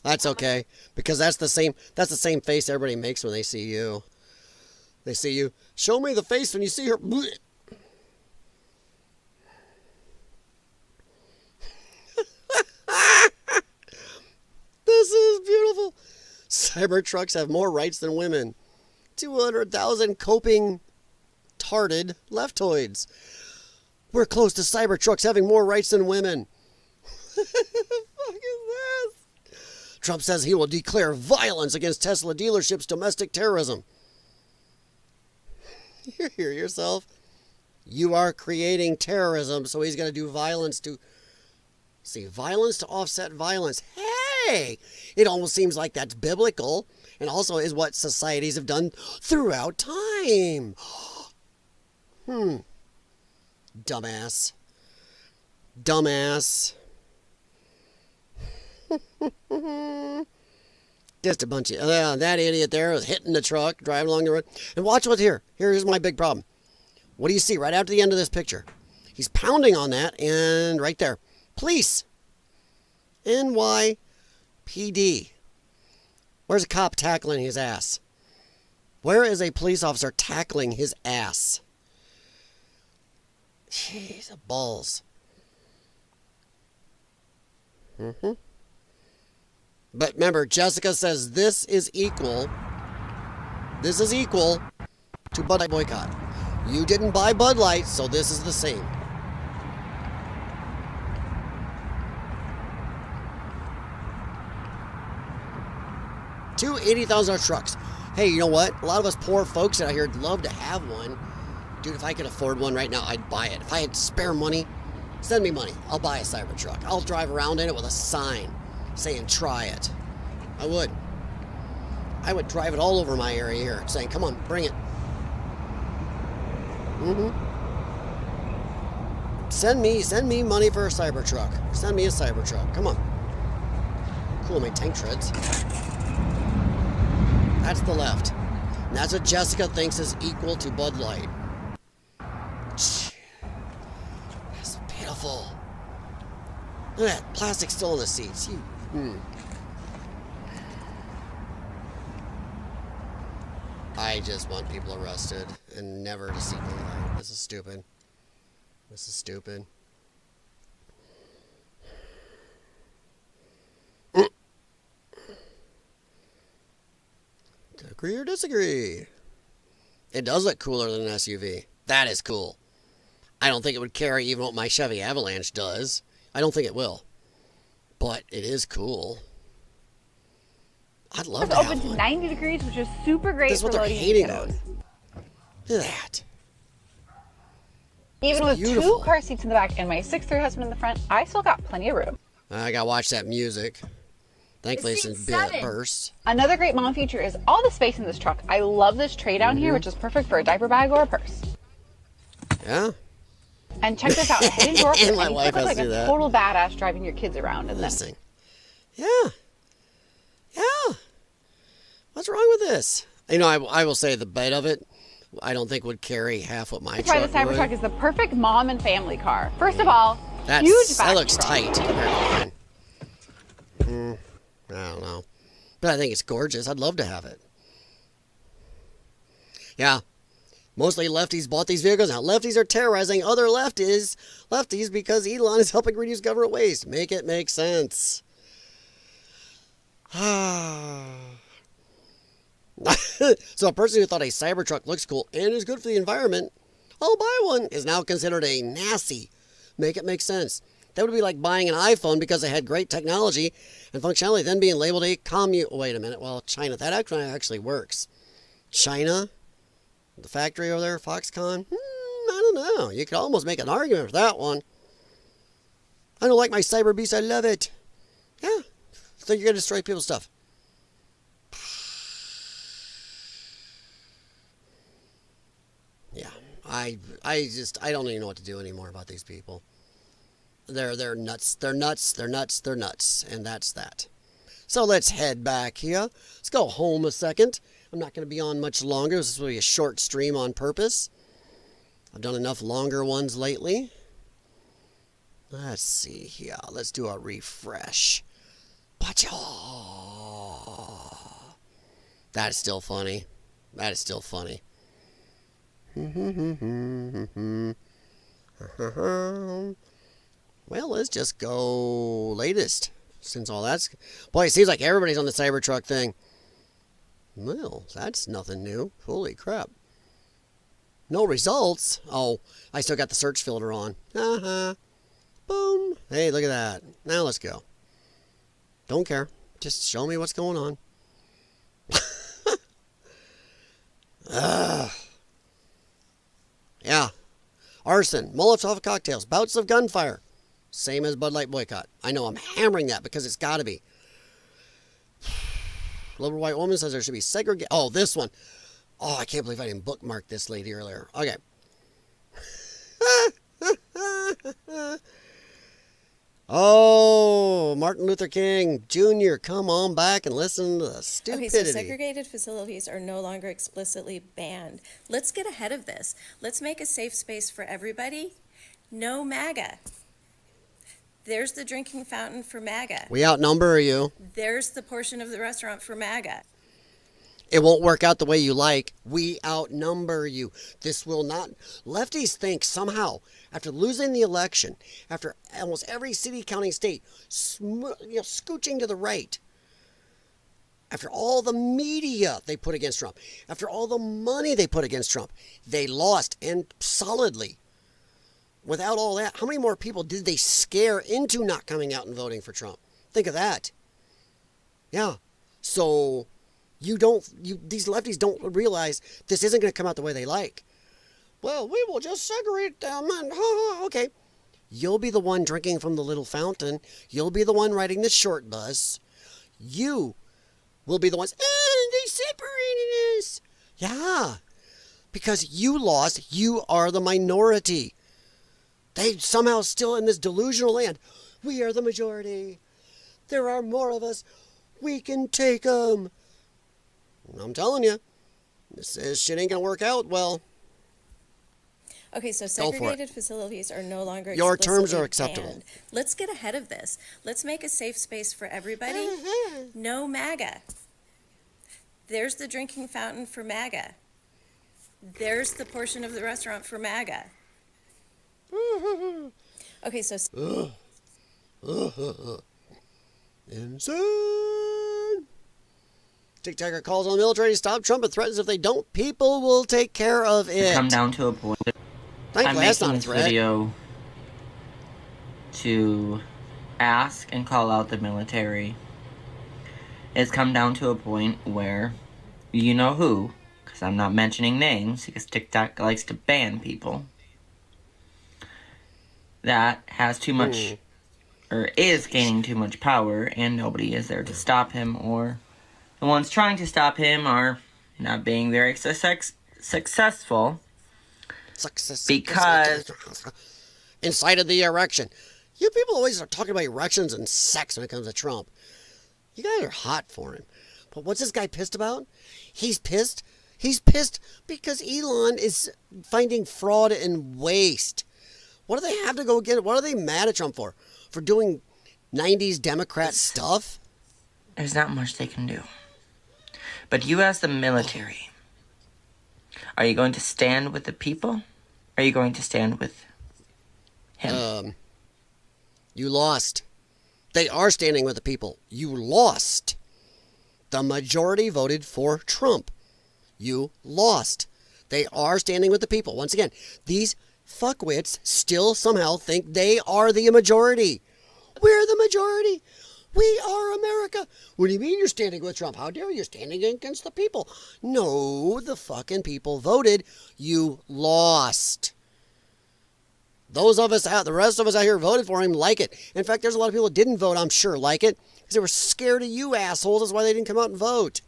That's okay because that's the same face everybody makes when they see you. They see you. Show me the face when you see her. This is beautiful. Cybertrucks have more rights than women. 200,000 coping tarded leftoids. We're close to Cybertrucks having more rights than women. What the fuck is this? Trump says he will declare violence against Tesla dealerships' domestic terrorism. You hear yourself? You are creating terrorism, so he's going to do violence to... See, violence to offset violence. Hey! It almost seems like that's biblical, and also is what societies have done throughout time. Dumbass. Dumbass. Just a bunch of... that idiot there was hitting the truck, driving along the road. And watch what's here. Here's my big problem. What do you see right after the end of this picture? He's pounding on that, and right there. Police. NYPD. Where's a cop tackling his ass? Where is a police officer tackling his ass? Jeez, balls. But remember, Jessica says this is equal to Bud Light boycott. You didn't buy Bud Light, so this is the same. Two $80,000 trucks. Hey, you know what? A lot of us poor folks out here would love to have one. Dude, if I could afford one right now, I'd buy it. If I had spare money, send me money. I'll buy a Cybertruck. I'll drive around in it with a sign saying, try it. I would. I would drive it all over my area here saying, come on, bring it. Send me money for a Cybertruck. Send me a Cybertruck. Come on. Cool, my tank treads. That's the left. And that's what Jessica thinks is equal to Bud Light. That's pitiful. Look at that. Plastic still in the seats. I just want people arrested and never to see daylight. This is stupid. This is stupid. Agree or disagree? It does look cooler than an SUV. That is cool. I don't think it would carry even what my Chevy Avalanche does. I don't think it will. But it is cool. I'd love to have open to one. 90 degrees, which is super great This is for what they're loading hating kiddos. on. Look at that. Even It's with beautiful. 2 car seats in the back and my 6'3" husband in the front, I still got plenty of room. I gotta watch that music. Thankfully, it's in bursts. Another great mom feature is all the space in this truck. I love this tray down here, which is perfect for a diaper bag or a purse. Yeah. And check this out, a hidden door And for my you wife look has like to do a that. total badass driving your kids around in This this. thing. Yeah. Yeah. What's wrong with this? You know, I will say the bed of it, I don't think would carry half what my That's why truck the Cybertruck would. is the perfect mom and family car. First of all, That's, huge that back looks trunk. tight compared to mine. I don't know. But I think it's gorgeous. I'd love to have it. Yeah. Mostly lefties bought these vehicles. Now, lefties are terrorizing other lefties because Elon is helping reduce government waste. Make it make sense. So a person who thought a Cybertruck looks cool and is good for the environment, I'll buy one, is now considered a Nazi. Make it make sense. That would be like buying an iPhone because it had great technology and functionality, then being labeled a commune. Wait a minute. Well, China, that actually works. China, the factory over there, Foxconn. I don't know. You could almost make an argument for that one. I don't like my Cyber Beast. I love it. Yeah. So you're gonna destroy people's stuff. Yeah. I don't even know what to do anymore about these people. They're nuts. They're nuts. They're nuts. They're nuts. And that's that. So let's head back here. Let's go home a second. I'm not going to be on much longer. This will be a short stream on purpose. I've done enough longer ones lately. Let's see here. Let's do a refresh. That is still funny. That is still funny. Well, let's just go latest. Since all that's... Boy, it seems like everybody's on the Cybertruck thing. Well, that's nothing new. Holy crap. No results? Oh, I still got the search filter on. Boom. Hey, look at that. Now let's go. Don't care. Just show me what's going on. Yeah. Arson, Molotov cocktails, bouts of gunfire. Same as Bud Light Boycott. I know I'm hammering that because it's got to be. Liberal white woman says there should be segregation. Oh, this one. Oh, I can't believe I didn't bookmark this lady earlier. Okay. Oh, Martin Luther King Jr., come on back and listen to the stupidity. Okay, so segregated facilities are no longer explicitly banned. Let's get ahead of this. Let's make a safe space for everybody. No MAGA. There's the drinking fountain for MAGA. We outnumber you. There's the portion of the restaurant for MAGA. It won't work out the way you like. We outnumber you. This will not... Lefties think somehow, after losing the election, after almost every city, county, state, scooching to the right, after all the media they put against Trump, after all the money they put against Trump, they lost, and solidly. Without all that, how many more people did they scare into not coming out and voting for Trump? Think of that. Yeah. So... these lefties don't realize this isn't going to come out the way they like. Well, we will just segregate them and okay. You'll be the one drinking from the little fountain. You'll be the one riding the short bus. You will be the ones, they separated us. Yeah. Because you lost, you are the minority. They somehow still in this delusional land. We are the majority. There are more of us. We can take them. I'm telling you, this shit ain't going to work out well. Okay, so segregated facilities are no longer Your terms are explicitly acceptable. banned. Let's get ahead of this. Let's make a safe space for everybody. No MAGA. There's the drinking fountain for MAGA. There's the portion of the restaurant for MAGA. Okay, so... Insane. Tic-tacker calls on the military to stop Trump and threatens if they don't, people will take care of it. Come down to a point. Thankfully, I'm that's not making a this threat. video to ask and call out the military. It's come down to a point where, you know who, because I'm not mentioning names, because TikTok likes to ban people, that has too much, or is gaining too much power, and nobody is there to stop him, or the ones trying to stop him are not being very successful. Because incited the erection. You people always are talking about erections and sex when it comes to Trump. You guys are hot for him. But what's this guy pissed about? He's pissed. He's pissed because Elon is finding fraud and waste. What do they have to go get? What are they mad at Trump for? For doing 90s Democrat stuff? There's not much they can do. But you as the military, are you going to stand with the people? Or are you going to stand with him? You lost. They are standing with the people. You lost. The majority voted for Trump. You lost. They are standing with the people. Once again, these fuckwits still somehow think they are the majority. We're the majority. We are America. What do you mean you're standing with Trump? How dare you? Standing against the people. No, the fucking people voted. You lost. Those of us out, the rest of us out here voted for him, like it. In fact, there's a lot of people that didn't vote, I'm sure, like it, because they were scared of you assholes. That's why they didn't come out and vote.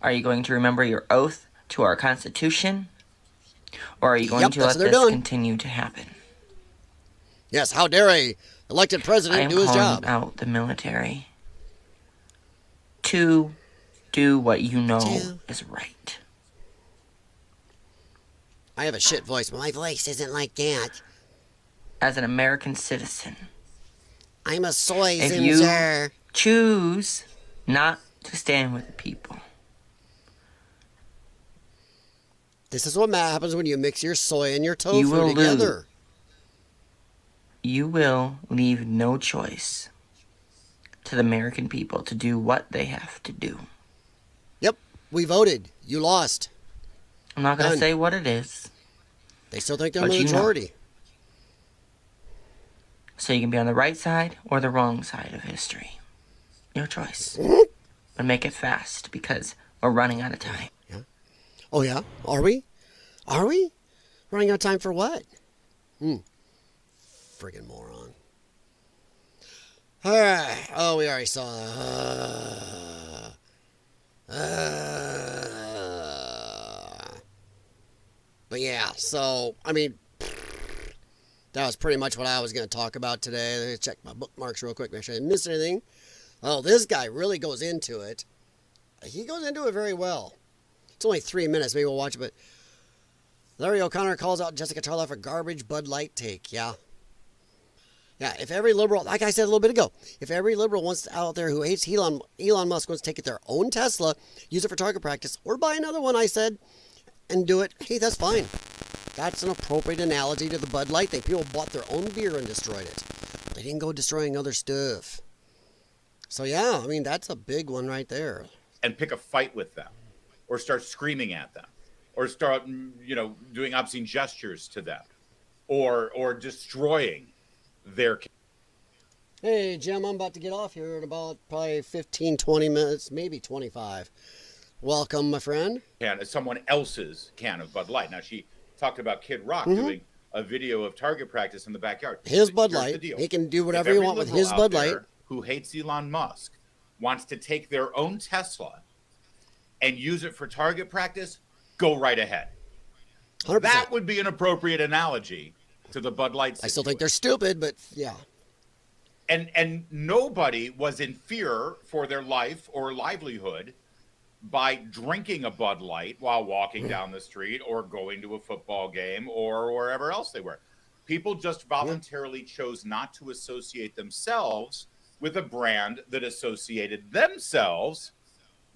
Are you going to remember your oath to our Constitution? Or are you going to let this continue to happen? Yes, how dare a elected president do his job? I am calling out the military to do what you know is right. I have a shit voice, but my voice isn't like that. As an American citizen, I'm a soy if zimzer. you choose not to stand with the people, this is what happens when you mix your soy and your tofu together. You will leave no choice to the American people to do what they have to do. Yep, we voted. You lost. I'm not going to say what it is. They still think they're the majority. You know. So you can be on the right side or the wrong side of history. Your choice. But make it fast because we're running out of time. Yeah. Oh, yeah? Are we? Are we? Running out of time for what? Friggin' moron. All right. Oh, we already saw that. But yeah, so, I mean, that was pretty much what I was going to talk about today. Let me check my bookmarks real quick, make sure I didn't miss anything. Oh, this guy really goes into it. He goes into it very well. It's only 3 minutes. Maybe we'll watch it, but Larry O'Connor calls out Jessica Tarlov for garbage Bud Light take. Yeah. Yeah, if every liberal, like I said a little bit ago, if every liberal wants out there who hates Elon Musk wants to take their own Tesla, use it for target practice, or buy another one, I said, and do it, hey, that's fine. That's an appropriate analogy to the Bud Light thing. People bought their own beer and destroyed it. They didn't go destroying other stuff. So yeah, I mean, that's a big one right there. And pick a fight with them, or start screaming at them, or start, doing obscene gestures to them, or destroying their. Hey, Jim, I'm about to get off here in about probably 15, 20 minutes, maybe 25. Welcome, my friend. Someone else's can of Bud Light. Now, she talked about Kid Rock doing a video of target practice in the backyard. His Bud Light. He can do whatever he wants with his Bud Light. Who hates Elon Musk wants to take their own Tesla and use it for target practice, go right ahead. 100%. That would be an appropriate analogy to the Bud Light situation. I still think they're stupid, but yeah. And nobody was in fear for their life or livelihood by drinking a Bud Light while walking down the street or going to a football game or wherever else they were. People just voluntarily chose not to associate themselves with a brand that associated themselves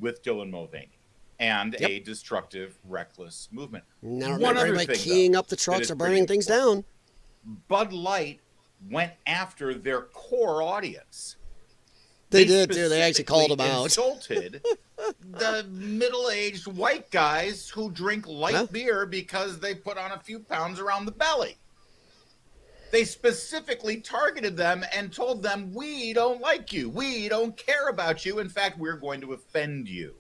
with Dylan Mulvaney and a destructive, reckless movement. Now remember, everybody keying up the trucks or burning things down. Bud Light went after their core audience. They did too. They actually called them out. Insulted the middle-aged white guys who drink light beer because they put on a few pounds around the belly. They specifically targeted them and told them, we don't like you. We don't care about you. In fact, we're going to offend you.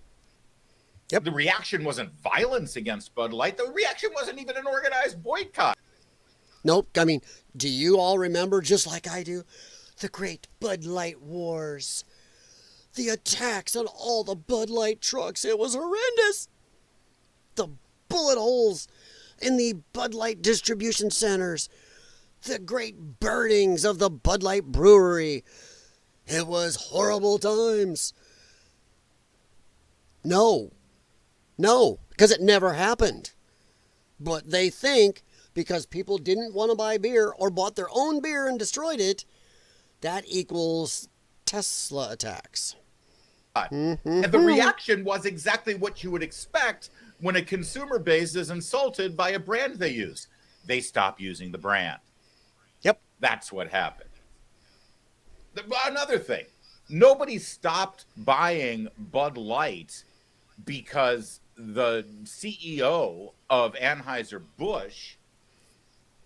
Yep. The reaction wasn't violence against Bud Light. The reaction wasn't even an organized boycott. Nope. I mean, do you all remember, just like I do, the great Bud Light wars? The attacks on all the Bud Light trucks. It was horrendous. The bullet holes in the Bud Light distribution centers. The great burnings of the Bud Light brewery. It was horrible times. No, because it never happened. But they think because people didn't want to buy beer or bought their own beer and destroyed it, that equals Tesla attacks. And the reaction was exactly what you would expect when a consumer base is insulted by a brand they use. They stop using the brand. Yep. That's what happened. Another thing, nobody stopped buying Bud Light because the CEO of Anheuser-Busch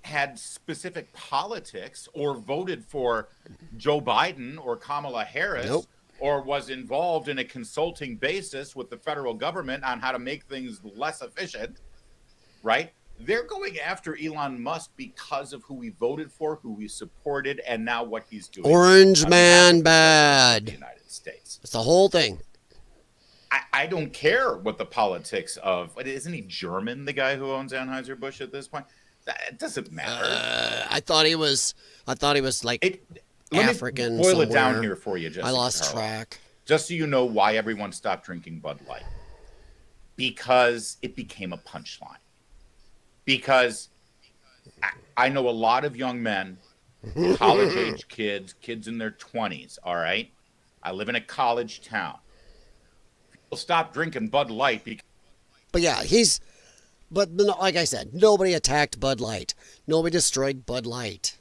had specific politics or voted for Joe Biden or Kamala Harris or was involved in a consulting basis with the federal government on how to make things less efficient, right? They're going after Elon Musk because of who we voted for, who we supported, and now what he's doing. Orange man bad. The United States. It's the whole thing. I don't care what the politics of, isn't he German, the guy who owns Anheuser-Busch at this point? It doesn't matter. I thought he was like African. Let me boil somewhere. it down here for you, Jessica. I lost Tarlov. track. Just so you know why everyone stopped drinking Bud Light. Because it became a punchline. Because I know a lot of young men, college-age kids in their 20s, all right? I live in a college town. People stop drinking Bud Light because... But yeah, But like I said, nobody attacked Bud Light. Nobody destroyed Bud Light.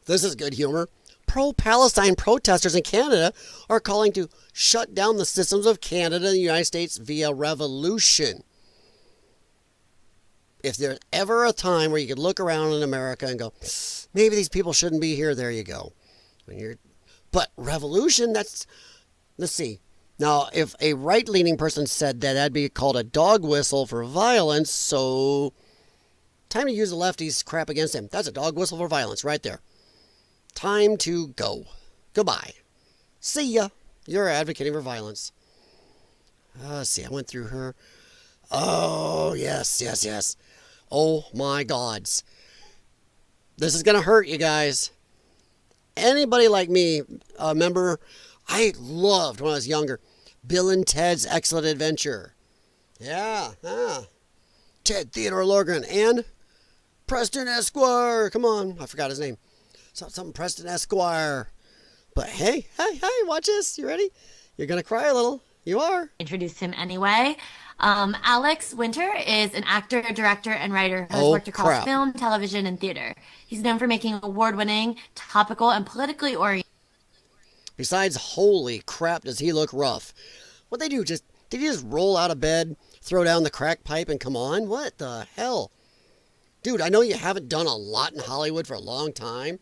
This is good humor. Pro-Palestine protesters in Canada are calling to shut down the systems of Canada and the United States via revolution. If there's ever a time where you could look around in America and go, maybe these people shouldn't be here, there you go. But revolution, let's see. Now, if a right-leaning person said that, that'd be called a dog whistle for violence, so time to use the lefties' crap against him. That's a dog whistle for violence right there. Time to go. Goodbye. See ya. You're advocating for violence. See, I went through her. Oh, yes. Oh, my gods. This is going to hurt you guys. Anybody like me, remember... I loved, when I was younger, Bill and Ted's Excellent Adventure. Yeah. Ted Theodore Logan and Preston Esquire. Come on, I forgot his name. Something Preston Esquire. But hey, watch this. You ready? You're going to cry a little. You are. Introduce him anyway. Alex Winter is an actor, director, and writer who has worked across film, television, and theater. He's known for making award-winning, topical, and politically oriented. Besides, holy crap, does he look rough. What'd they do? Did he just roll out of bed, throw down the crack pipe, and come on? What the hell? Dude, I know you haven't done a lot in Hollywood for a long time.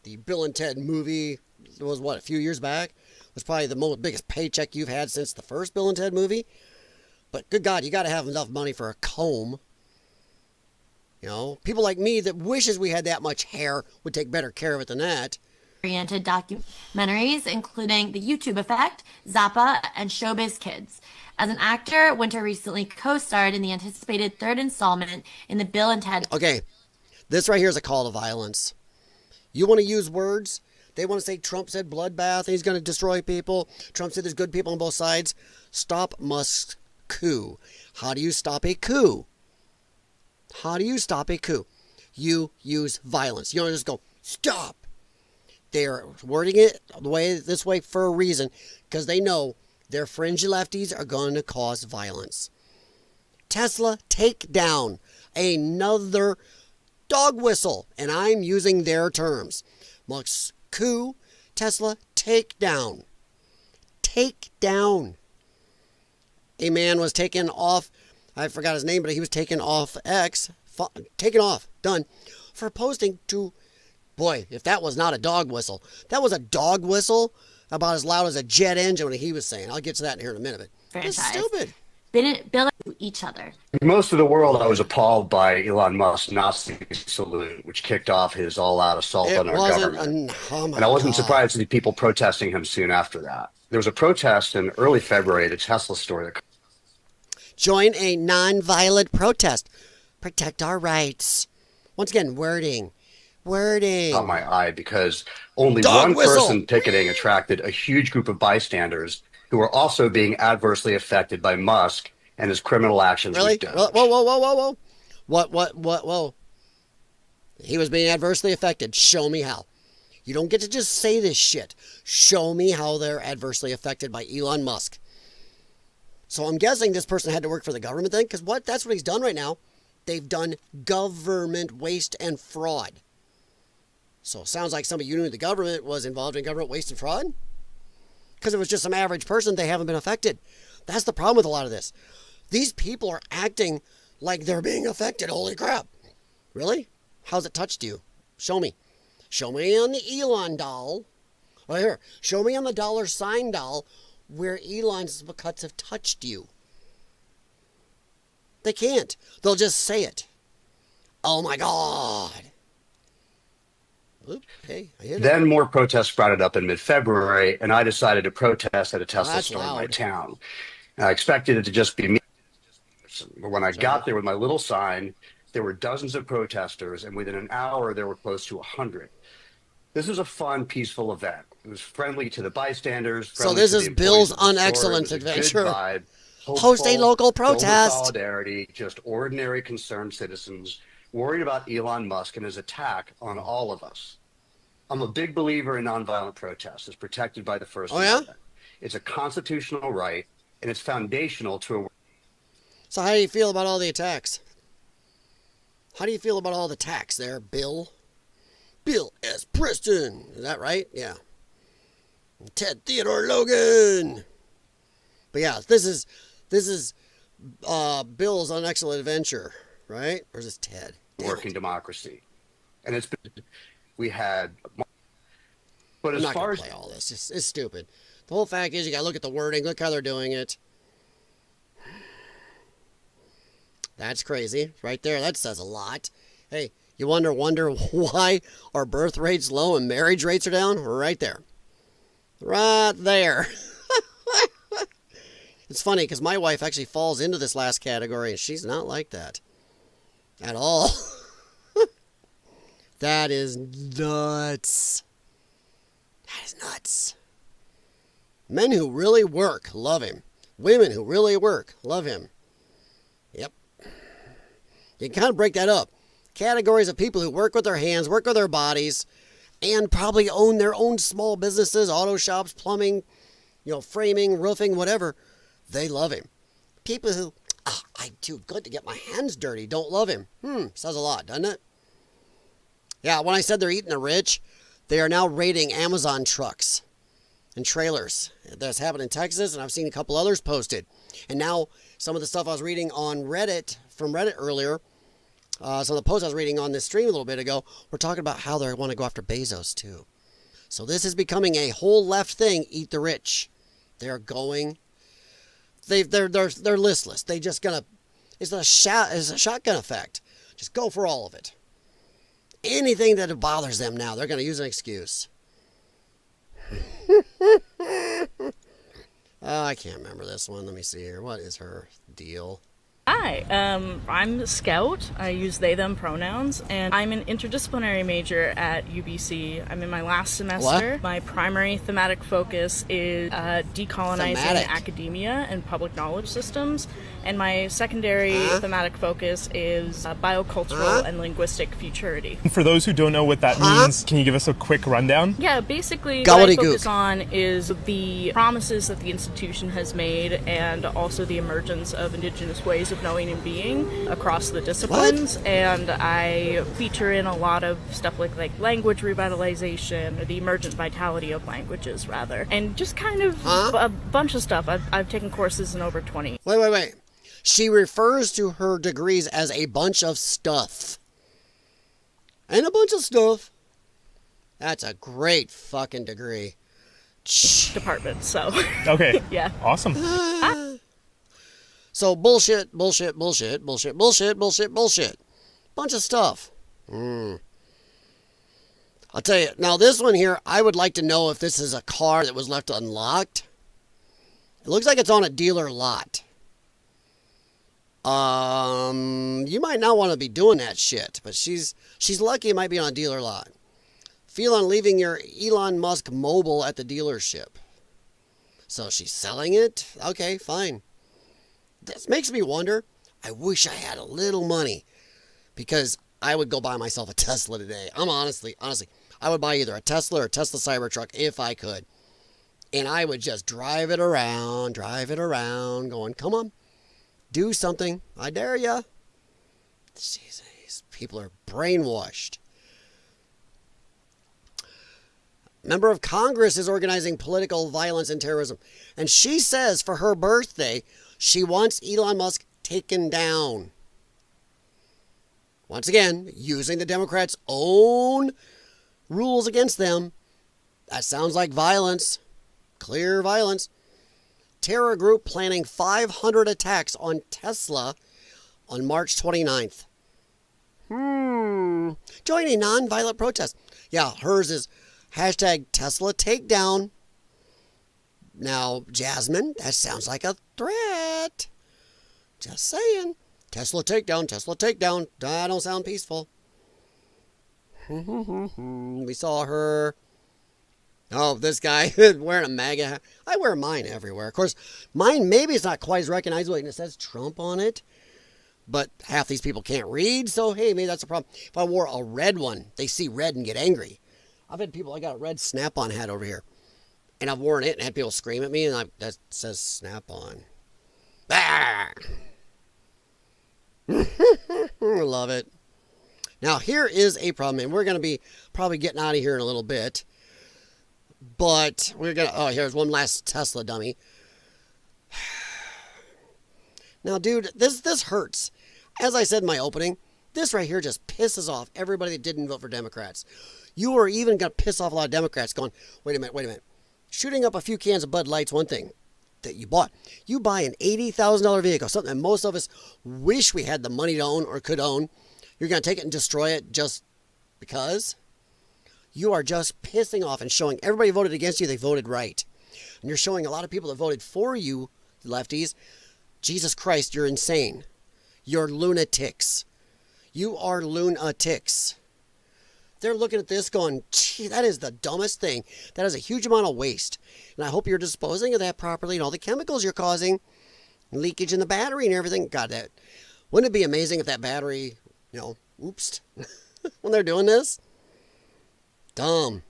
The Bill and Ted movie was, a few years back? Was probably the biggest paycheck you've had since the first Bill and Ted movie. But good God, you got to have enough money for a comb. You know, people like me that wishes we had that much hair would take better care of it than that. Oriented documentaries, including The YouTube Effect, Zappa, and Showbiz Kids. As an actor, Winter recently co-starred in the anticipated third installment in the Bill and Ted... Okay, This right here is a call to violence. You want to use words? They want to say Trump said bloodbath and he's going to destroy people. Trump said there's good people on both sides. Stop Musk's coup. How do you stop a coup? How do you stop a coup? You use violence. You don't just go, stop. They're wording it this way for a reason, because they know their fringe lefties are going to cause violence. Tesla, take down another dog whistle, and I'm using their terms. Musk's coup, Tesla, take down. Take down. A man was taken off, I forgot his name, but he was taken off X, taken off, done, for posting to, boy, if that was not a dog whistle, that was a dog whistle about as loud as a jet engine when he was saying. I'll get to that here in a minute. It's stupid. They didn't bill each other. Most of the world, I was appalled by Elon Musk's Nazi salute, which kicked off his all-out assault on our government. And I wasn't surprised to see people protesting him soon after that. There was a protest in early February at a Tesla store that join a non-violent protest. Protect our rights. Once again, wording. Caught my eye because only one person picketing attracted a huge group of bystanders who were also being adversely affected by Musk and his criminal actions. Really? Whoa. Whoa. He was being adversely affected. Show me how. You don't get to just say this shit. Show me how they're adversely affected by Elon Musk. So I'm guessing this person had to work for the government then, because that's what he's done right now. They've done government waste and fraud. So it sounds like somebody you knew in the government was involved in government waste and fraud? Because it was just some average person, they haven't been affected. That's the problem with a lot of this. These people are acting like they're being affected. Holy crap. Really? How's it touched you? Show me. Show me on the Elon doll. Right here. Show me on the $sign doll where Elon's cuts have touched you. They can't. They'll just say it. Oh my God. Oop, hey, I hit it. Then more protests sprouted up in mid-February, and I decided to protest at a Tesla store in my town. And I expected it to just be me. But when I got there with my little sign, there were dozens of protesters, and within an hour, there were close to 100. This was a fun, peaceful event. It was friendly to the bystanders. So this is Bill's Unexcellent Adventure. Host a local protest. Solidarity, just ordinary concerned citizens worried about Elon Musk and his attack on all of us. I'm a big believer in nonviolent protest. It's protected by the First Amendment. It's a constitutional right, and it's foundational to a... So how do you feel about all the attacks? How do you feel about all the attacks there, Bill? Bill S. Preston. Is that right? Yeah. Ted Theodore Logan. But yeah, this is Bill's Unexcellent Adventure, right? Or is this Ted? Working democracy. And it's been, we had... But I'm not going to play all this. It's stupid. The whole fact is you got to look at the wording. Look how they're doing it. That's crazy. Right there. That says a lot. Hey, you wonder why our birth rate's low and marriage rates are down? Right there. Right there. It's funny because my wife actually falls into this last category and she's not like that. At all. That is nuts. That is nuts. Men who really work, love him. Women who really work, love him. Yep. You can kind of break that up. Categories of people who work with their hands, work with their bodies, and probably own their own small businesses, auto shops, plumbing, framing, roofing, whatever. They love him. People who, I'm too good to get my hands dirty, don't love him. Says a lot, doesn't it? Yeah, when I said they're eating the rich, they are now raiding Amazon trucks and trailers. That's happened in Texas, and I've seen a couple others posted. And now some of the stuff I was reading on Reddit, from Reddit earlier, some of the posts I was reading on this stream a little bit ago, we're talking about how they want to go after Bezos too. So this is becoming a whole left thing, eat the rich. They're going... They're listless. They just gonna, it's a shotgun effect. Just go for all of it. Anything that bothers them now, they're gonna use an excuse. I can't remember this one. Let me see here. What is her deal? Hi, I'm Scout. I use they, them pronouns, and I'm an interdisciplinary major at UBC. I'm in my last semester. What? My primary thematic focus is decolonizing academia and public knowledge systems, and my secondary thematic focus is biocultural and linguistic futurity. For those who don't know what that means, can you give us a quick rundown? Yeah, basically what I focus on is the promises that the institution has made and also the emergence of indigenous ways of knowing and being across the disciplines. And I feature in a lot of stuff like language revitalization, or the emergent vitality of languages, rather. And just kind of a bunch of stuff. I've taken courses in over 20. Wait. She refers to her degrees as a bunch of stuff. And a bunch of stuff. That's a great fucking degree. Department, so. Okay. Yeah. Awesome. So bullshit. Bunch of stuff. I'll tell you. Now this one here, I would like to know if this is a car that was left unlocked. It looks like it's on a dealer lot. You might not want to be doing that shit, but she's lucky it might be on a dealer lot. Feel on leaving your Elon Musk mobile at the dealership. So she's selling it? Okay, fine. This makes me wonder. I wish I had a little money, because I would go buy myself a Tesla today. Honestly, I would buy either a Tesla or a Tesla Cybertruck if I could. And I would just drive it around, going, come on. Do something. I dare ya. These people are brainwashed. Member of Congress is organizing political violence and terrorism. And she says for her birthday, she wants Elon Musk taken down. Once again, using the Democrats' own rules against them. That sounds like violence. Clear violence. Terror group planning 500 attacks on Tesla on March 29th. Join a non-violent protest. Yeah, hers is hashtag Tesla takedown. Now, Jasmine, that sounds like a threat. Just saying. Tesla takedown. That don't sound peaceful. We saw her. Oh, this guy wearing a MAGA hat. I wear mine everywhere. Of course, mine maybe it's not quite as recognizable, and it says Trump on it. But half these people can't read, so hey, maybe that's a problem. If I wore a red one, they see red and get angry. I've had people, I got a red Snap-on hat over here, and I've worn it and had people scream at me, and that says Snap-on. I love it. Now, here is a problem, and we're going to be probably getting out of here in a little bit. But we're going to... Oh, here's one last Tesla dummy. Now, dude, this hurts. As I said in my opening, this right here just pisses off everybody that didn't vote for Democrats. You are even going to piss off a lot of Democrats going, wait a minute. Shooting up a few cans of Bud Light's one thing that you bought. You buy an $80,000 vehicle, something that most of us wish we had the money to own or could own. You're going to take it and destroy it just because? You are just pissing off and showing everybody who voted against you, they voted right. And you're showing a lot of people that voted for you, lefties, Jesus Christ, you're insane. You're lunatics. You are lunatics. They're looking at this going, gee, that is the dumbest thing. That is a huge amount of waste. And I hope you're disposing of that properly and all the chemicals you're causing. Leakage in the battery and everything. God, that. Wouldn't it be amazing if that battery, oops, when they're doing this? Dumb.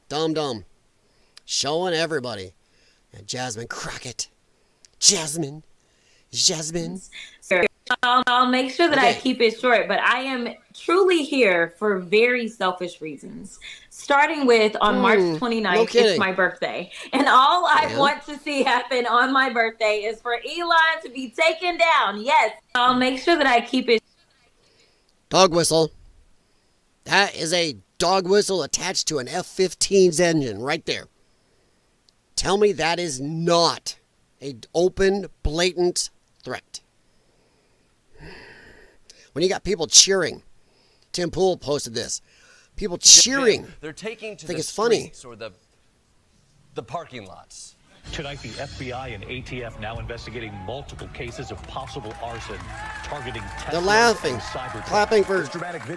Showing everybody. And Jasmine Crockett. Jasmine. Sir, I'll make sure that I keep it short, but I am truly here for very selfish reasons. Starting with on March 29th, it's my birthday. And all I want to see happen on my birthday is for Elon to be taken down. Yes, I'll make sure that I keep it. Dog whistle. That is a dog whistle attached to an F-15's engine right there. Tell me that is not an open, blatant threat. When you got people cheering. Tim Pool posted this. People cheering. They're taking to think the it's funny. streets or the parking lots. Tonight, the FBI and ATF now investigating multiple cases of possible arson targeting Tesla. They're laughing, clapping for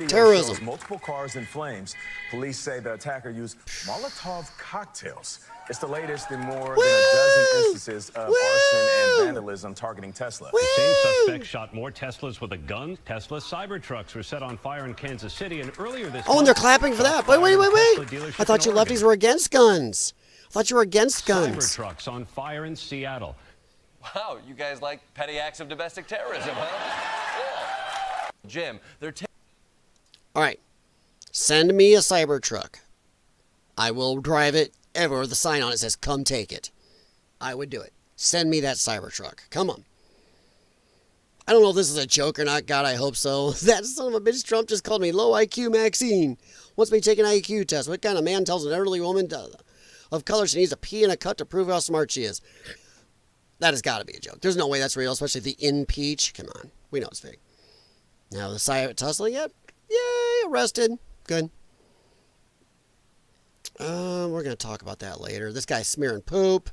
terrorism. Multiple cars in flames. Police say the attacker used Molotov cocktails. It's the latest in more than a dozen instances of arson and vandalism targeting Tesla. The same suspect shot more Teslas with a gun. Tesla Cybertrucks were set on fire in Kansas City, and earlier this month, and they're clapping for that. Wait. I thought you lefties were against guns. I thought you were against guns. Cybertrucks on fire in Seattle. Wow, you guys like petty acts of domestic terrorism, huh? Cool. Jim, they're all right. Send me a Cybertruck. I will drive it everywhere the sign on it says, come take it. I would do it. Send me that Cybertruck. Come on. I don't know if this is a joke or not. God, I hope so. That son of a bitch Trump just called me low IQ Maxine. Wants me to take an IQ test. What kind of man tells an elderly woman of color she needs a pee and a cut to prove how smart she is? That has got to be a joke. There's no way that's real, especially the impeach. Come on. We know it's fake. Now, the Tesla yet? Yay, arrested. Good. We're going to talk about that later. This guy's smearing poop.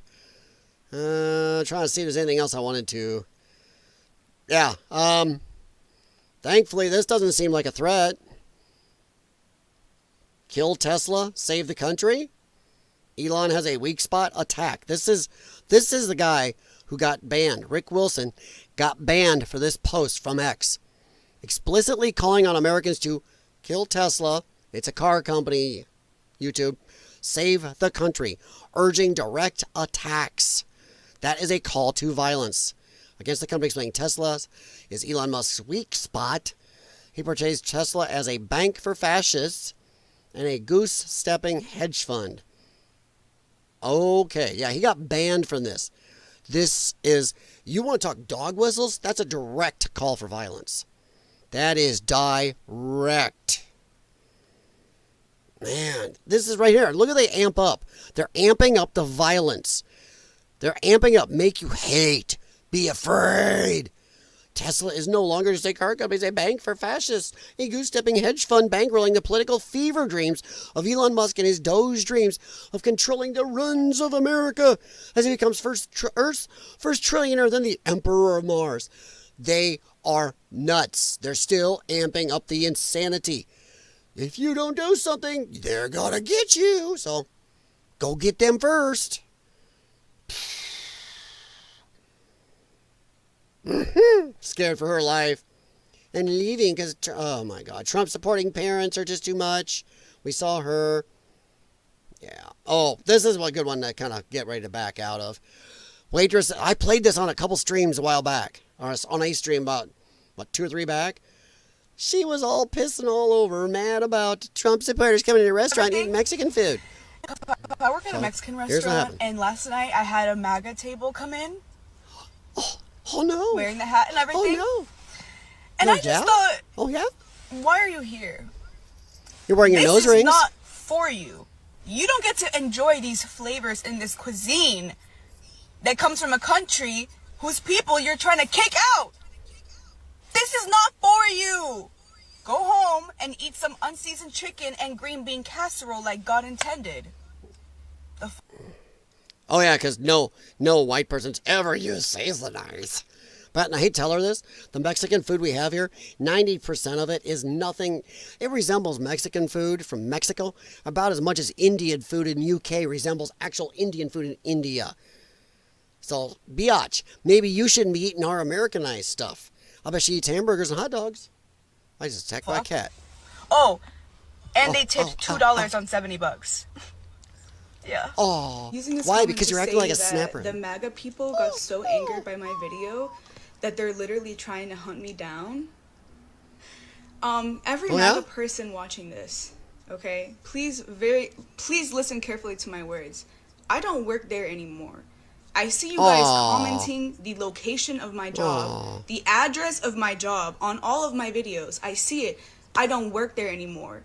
Trying to see if there's anything else I wanted to. Yeah. Thankfully, this doesn't seem like a threat. Kill Tesla, save the country. Elon has a weak spot. Attack. This is the guy who got banned. Rick Wilson got banned for this post from X, explicitly calling on Americans to kill Tesla. It's a car company. YouTube. Save the country. Urging direct attacks. That is a call to violence against the company, explaining Tesla is Elon Musk's weak spot. He portrays Tesla as a bank for fascists and a goose-stepping hedge fund. Okay, yeah, he got banned from this. This is, you want to talk dog whistles? That's a direct call for violence. That is direct. Man, this is right here. Look at they amp up. They're amping up the violence. They're amping up, make you hate, be afraid. Tesla is no longer just a car company, it's a bank for fascists. A goose-stepping hedge fund bankrolling the political fever dreams of Elon Musk and his Doge dreams of controlling the runs of America as he becomes Earth's first trillionaire, then the Emperor of Mars. They are nuts. They're still amping up the insanity. If you don't do something, they're gonna get you. So, go get them first. Scared for her life. And leaving because, oh my God, Trump supporting parents are just too much. We saw her. Yeah. Oh, this is a good one to kind of get ready to back out of. Waitress, I played this on a couple streams a while back. Or on a stream about, 2 or 3 back. She was all pissing all over, mad about Trump supporters coming to the restaurant eating Mexican food. I work in a Mexican restaurant, and last night I had a MAGA table come in. Oh no! Wearing the hat and everything. Oh no! And I just thought, oh yeah? Why are you here? You're wearing your nose rings? This is not for you. You don't get to enjoy these flavors in this cuisine that comes from a country whose people you're trying to kick out. This is not for you. Go home and eat some unseasoned chicken and green bean casserole like God intended. Oh yeah, because no white person's ever used seasonings. But I hate to tell her this, the Mexican food we have here, 90% of it is nothing. It resembles Mexican food from Mexico about as much as Indian food in UK resembles actual Indian food in India. So, biatch, maybe you shouldn't be eating our Americanized stuff. I bet she eats hamburgers and hot dogs. I just attacked my cat. Oh, and they tipped $2 on $70. Yeah. Oh, Using this why? comment Because to you're acting say like a that snapper. The MAGA people got so angered by my video that they're literally trying to hunt me down. Every MAGA person watching this, okay, please listen carefully to my words. I don't work there anymore. I see you guys commenting the location of my job, the address of my job on all of my videos. I see it. I don't work there anymore.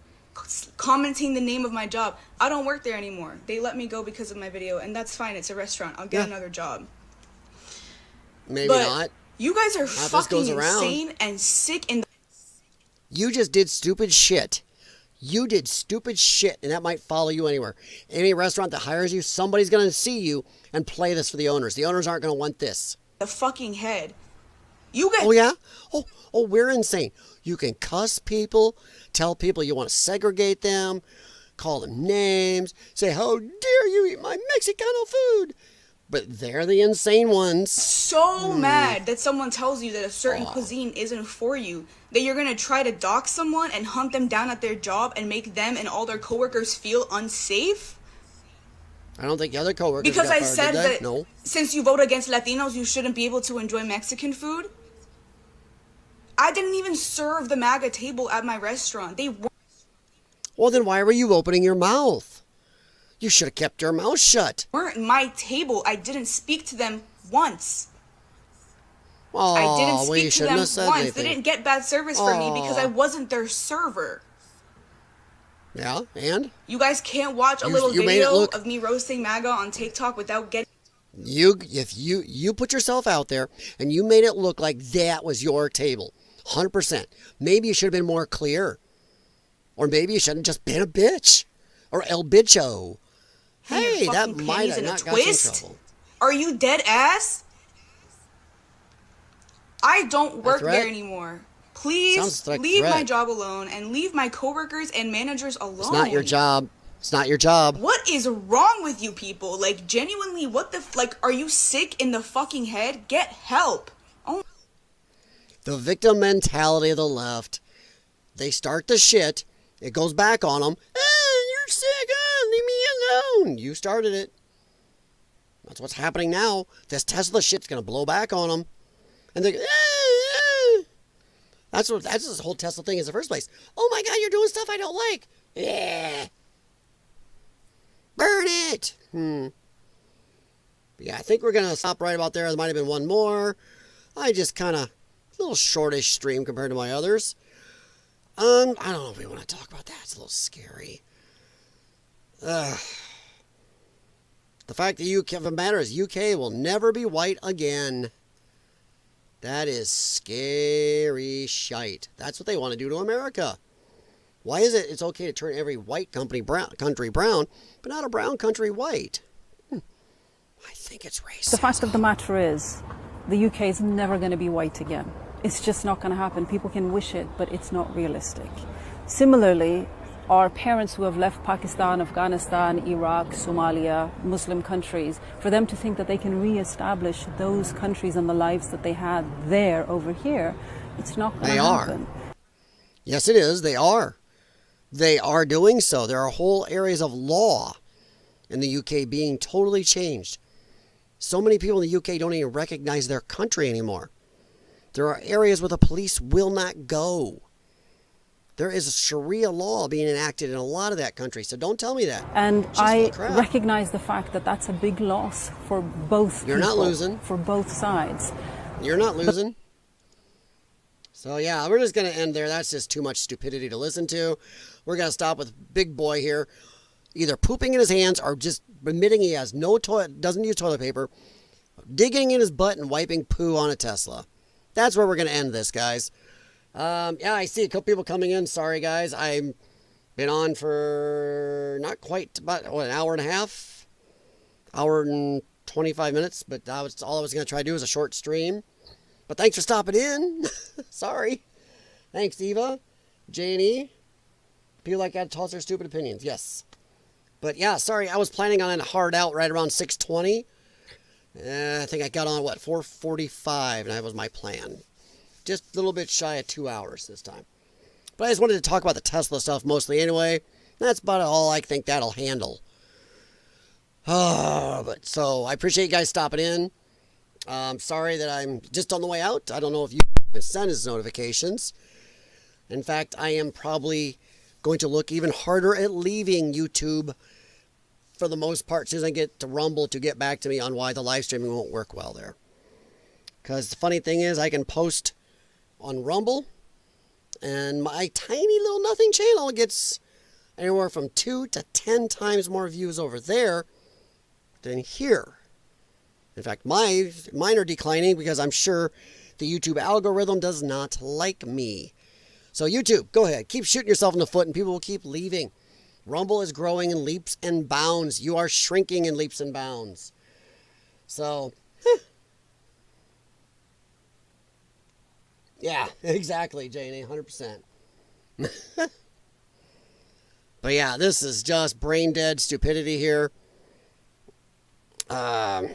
Commenting the name of my job. I don't work there anymore. They let me go because of my video, and that's fine. It's a restaurant. I'll get another job. Maybe not. You guys are fucking insane and sick in the... You just did stupid shit. You did stupid shit, and that might follow you anywhere. Any restaurant that hires you, somebody's going to see you and play this for the owners. The owners aren't going to want this. The fucking head. You get. Oh, yeah? Oh, we're insane. You can cuss people, tell people you want to segregate them, call them names, say, how dare you eat my Mexicano food? But they're the insane ones. So mad that someone tells you that a certain cuisine isn't for you, that you're going to try to dox someone and hunt them down at their job and make them and all their coworkers feel unsafe? I don't think the other coworkers Because got I fired, said did they? that No. since you vote against Latinos, you shouldn't be able to enjoy Mexican food. I didn't even serve the MAGA table at my restaurant. They weren't. Well, then why were you opening your mouth? You should have kept your mouth shut. Weren't my table. I didn't speak to them once. Oh, I didn't well, you speak to shouldn't them have said once. anything. They didn't get bad service from me because I wasn't their server. Yeah, and? You guys can't watch a little video of me roasting MAGA on TikTok without getting... If you put yourself out there and you made it look like that was your table, 100%. Maybe you should have been more clear. Or maybe you shouldn't have just been a bitch. Or el bicho. Hey, that might have not got you in trouble. Are you dead ass? I don't work there anymore. Please leave my job alone and leave my coworkers and managers alone. It's not your job. It's not your job. What is wrong with you people? Like, genuinely, what the... Like, are you sick in the fucking head? Get help. Oh. The victim mentality of the left. They start the shit. It goes back on them. You're sick. Leave me alone. You started it. That's what's happening now. This Tesla shit's going to blow back on them. And they're... That's what this whole Tesla thing is in the first place. Oh my God, you're doing stuff I don't like. Yeah. Burn it. Yeah, I think we're going to stop right about there. There might have been one more. I just kind of... A little shortish stream compared to my others. I don't know if we want to talk about that. It's a little scary. The fact that of the matter is UK will never be white again. That is scary shite. That's what they want to do to America. Why is it it's okay to turn every white country brown, but not a brown country white? I think it's racist. The fact of the matter is, the UK is never going to be white again. It's just not going to happen. People can wish it, but it's not realistic. Similarly, our parents who have left Pakistan, Afghanistan, Iraq, Somalia, Muslim countries, for them to think that they can re-establish those countries and the lives that they had there over here, it's not going to happen. Yes, it is. They are. They are doing so. There are whole areas of law in the UK being totally changed. So many people in the UK don't even recognize their country anymore. There are areas where the police will not go. There is a Sharia law being enacted in a lot of that country, so don't tell me that. And I recognize the fact that that's a big loss for both people. You're not losing. For both sides. You're not losing. So yeah, we're just going to end there. That's just too much stupidity to listen to. We're going to stop with Big Boy here, either pooping in his hands or just admitting he has doesn't use toilet paper, digging in his butt and wiping poo on a Tesla. That's where we're going to end this, guys. Yeah, I see a couple people coming in. Sorry, guys. I've been on for not quite about an hour and a half, hour and 25 minutes, but that was all I was going to try to do is a short stream. But thanks for stopping in. Sorry. Thanks, Eva, J&E. People like that toss their stupid opinions. Yes. But yeah, sorry. I was planning on it hard out right around 6:20. I think I got on, 4:45, and that was my plan. Just a little bit shy of 2 hours this time. But I just wanted to talk about the Tesla stuff mostly anyway. That's about all I think that'll handle. But so I appreciate you guys stopping in. Sorry that I'm just on the way out. I don't know if you send his notifications. In fact, I am probably going to look even harder at leaving YouTube for the most part, as soon as I get to Rumble to get back to me on why the live streaming won't work well there. Because the funny thing is, I can post on Rumble, and my tiny little nothing channel gets anywhere from 2 to 10 times more views over there than here. In fact, mine are declining because I'm sure the YouTube algorithm does not like me. So YouTube, go ahead. Keep shooting yourself in the foot and people will keep leaving. Rumble is growing in leaps and bounds. You are shrinking in leaps and bounds. So, yeah, exactly, Janie, 100%. But yeah, this is just brain dead stupidity here. Last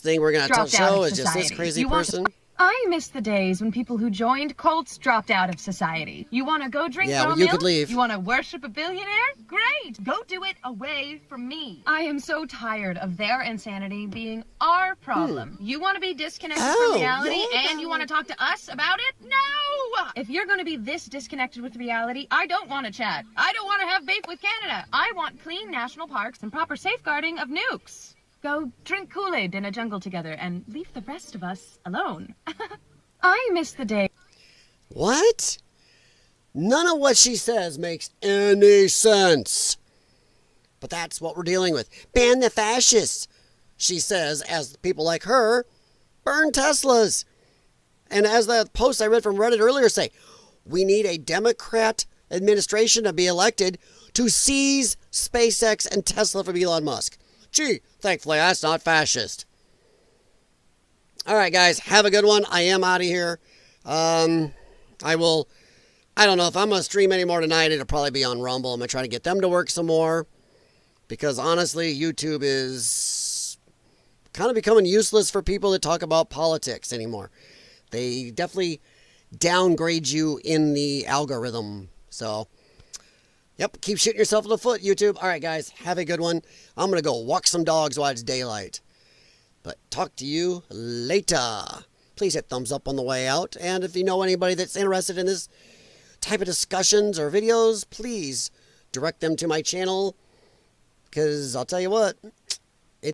thing we're going to show is just this crazy person. I miss the days when people who joined cults dropped out of society. You want to go drink raw you milk? could leave. You want to worship a billionaire? Great! Go do it away from me. I am so tired of their insanity being our problem. You want to be disconnected from reality and you want to talk to us about it? No! If you're going to be this disconnected with reality, I don't want to chat. I don't want to have beef with Canada. I want clean national parks and proper safeguarding of nukes. Go drink Kool-Aid in a jungle together and leave the rest of us alone. I miss the day. What? None of what she says makes any sense. But that's what we're dealing with. Ban the fascists, she says, as people like her burn Teslas. And as the post I read from Reddit earlier say, we need a Democrat administration to be elected to seize SpaceX and Tesla from Elon Musk. Gee, thankfully that's not fascist. All right, guys, have a good one. I am out of here. I don't know if I'm going to stream anymore tonight. It'll probably be on Rumble. I'm going to try to get them to work some more. Because honestly, YouTube is kind of becoming useless for people that talk about politics anymore. They definitely downgrade you in the algorithm. So, yep, keep shooting yourself in the foot, YouTube. All right, guys, have a good one. I'm going to go walk some dogs while it's daylight. But talk to you later. Please hit thumbs up on the way out. And if you know anybody that's interested in this type of discussions or videos, please direct them to my channel. Because I'll tell you what,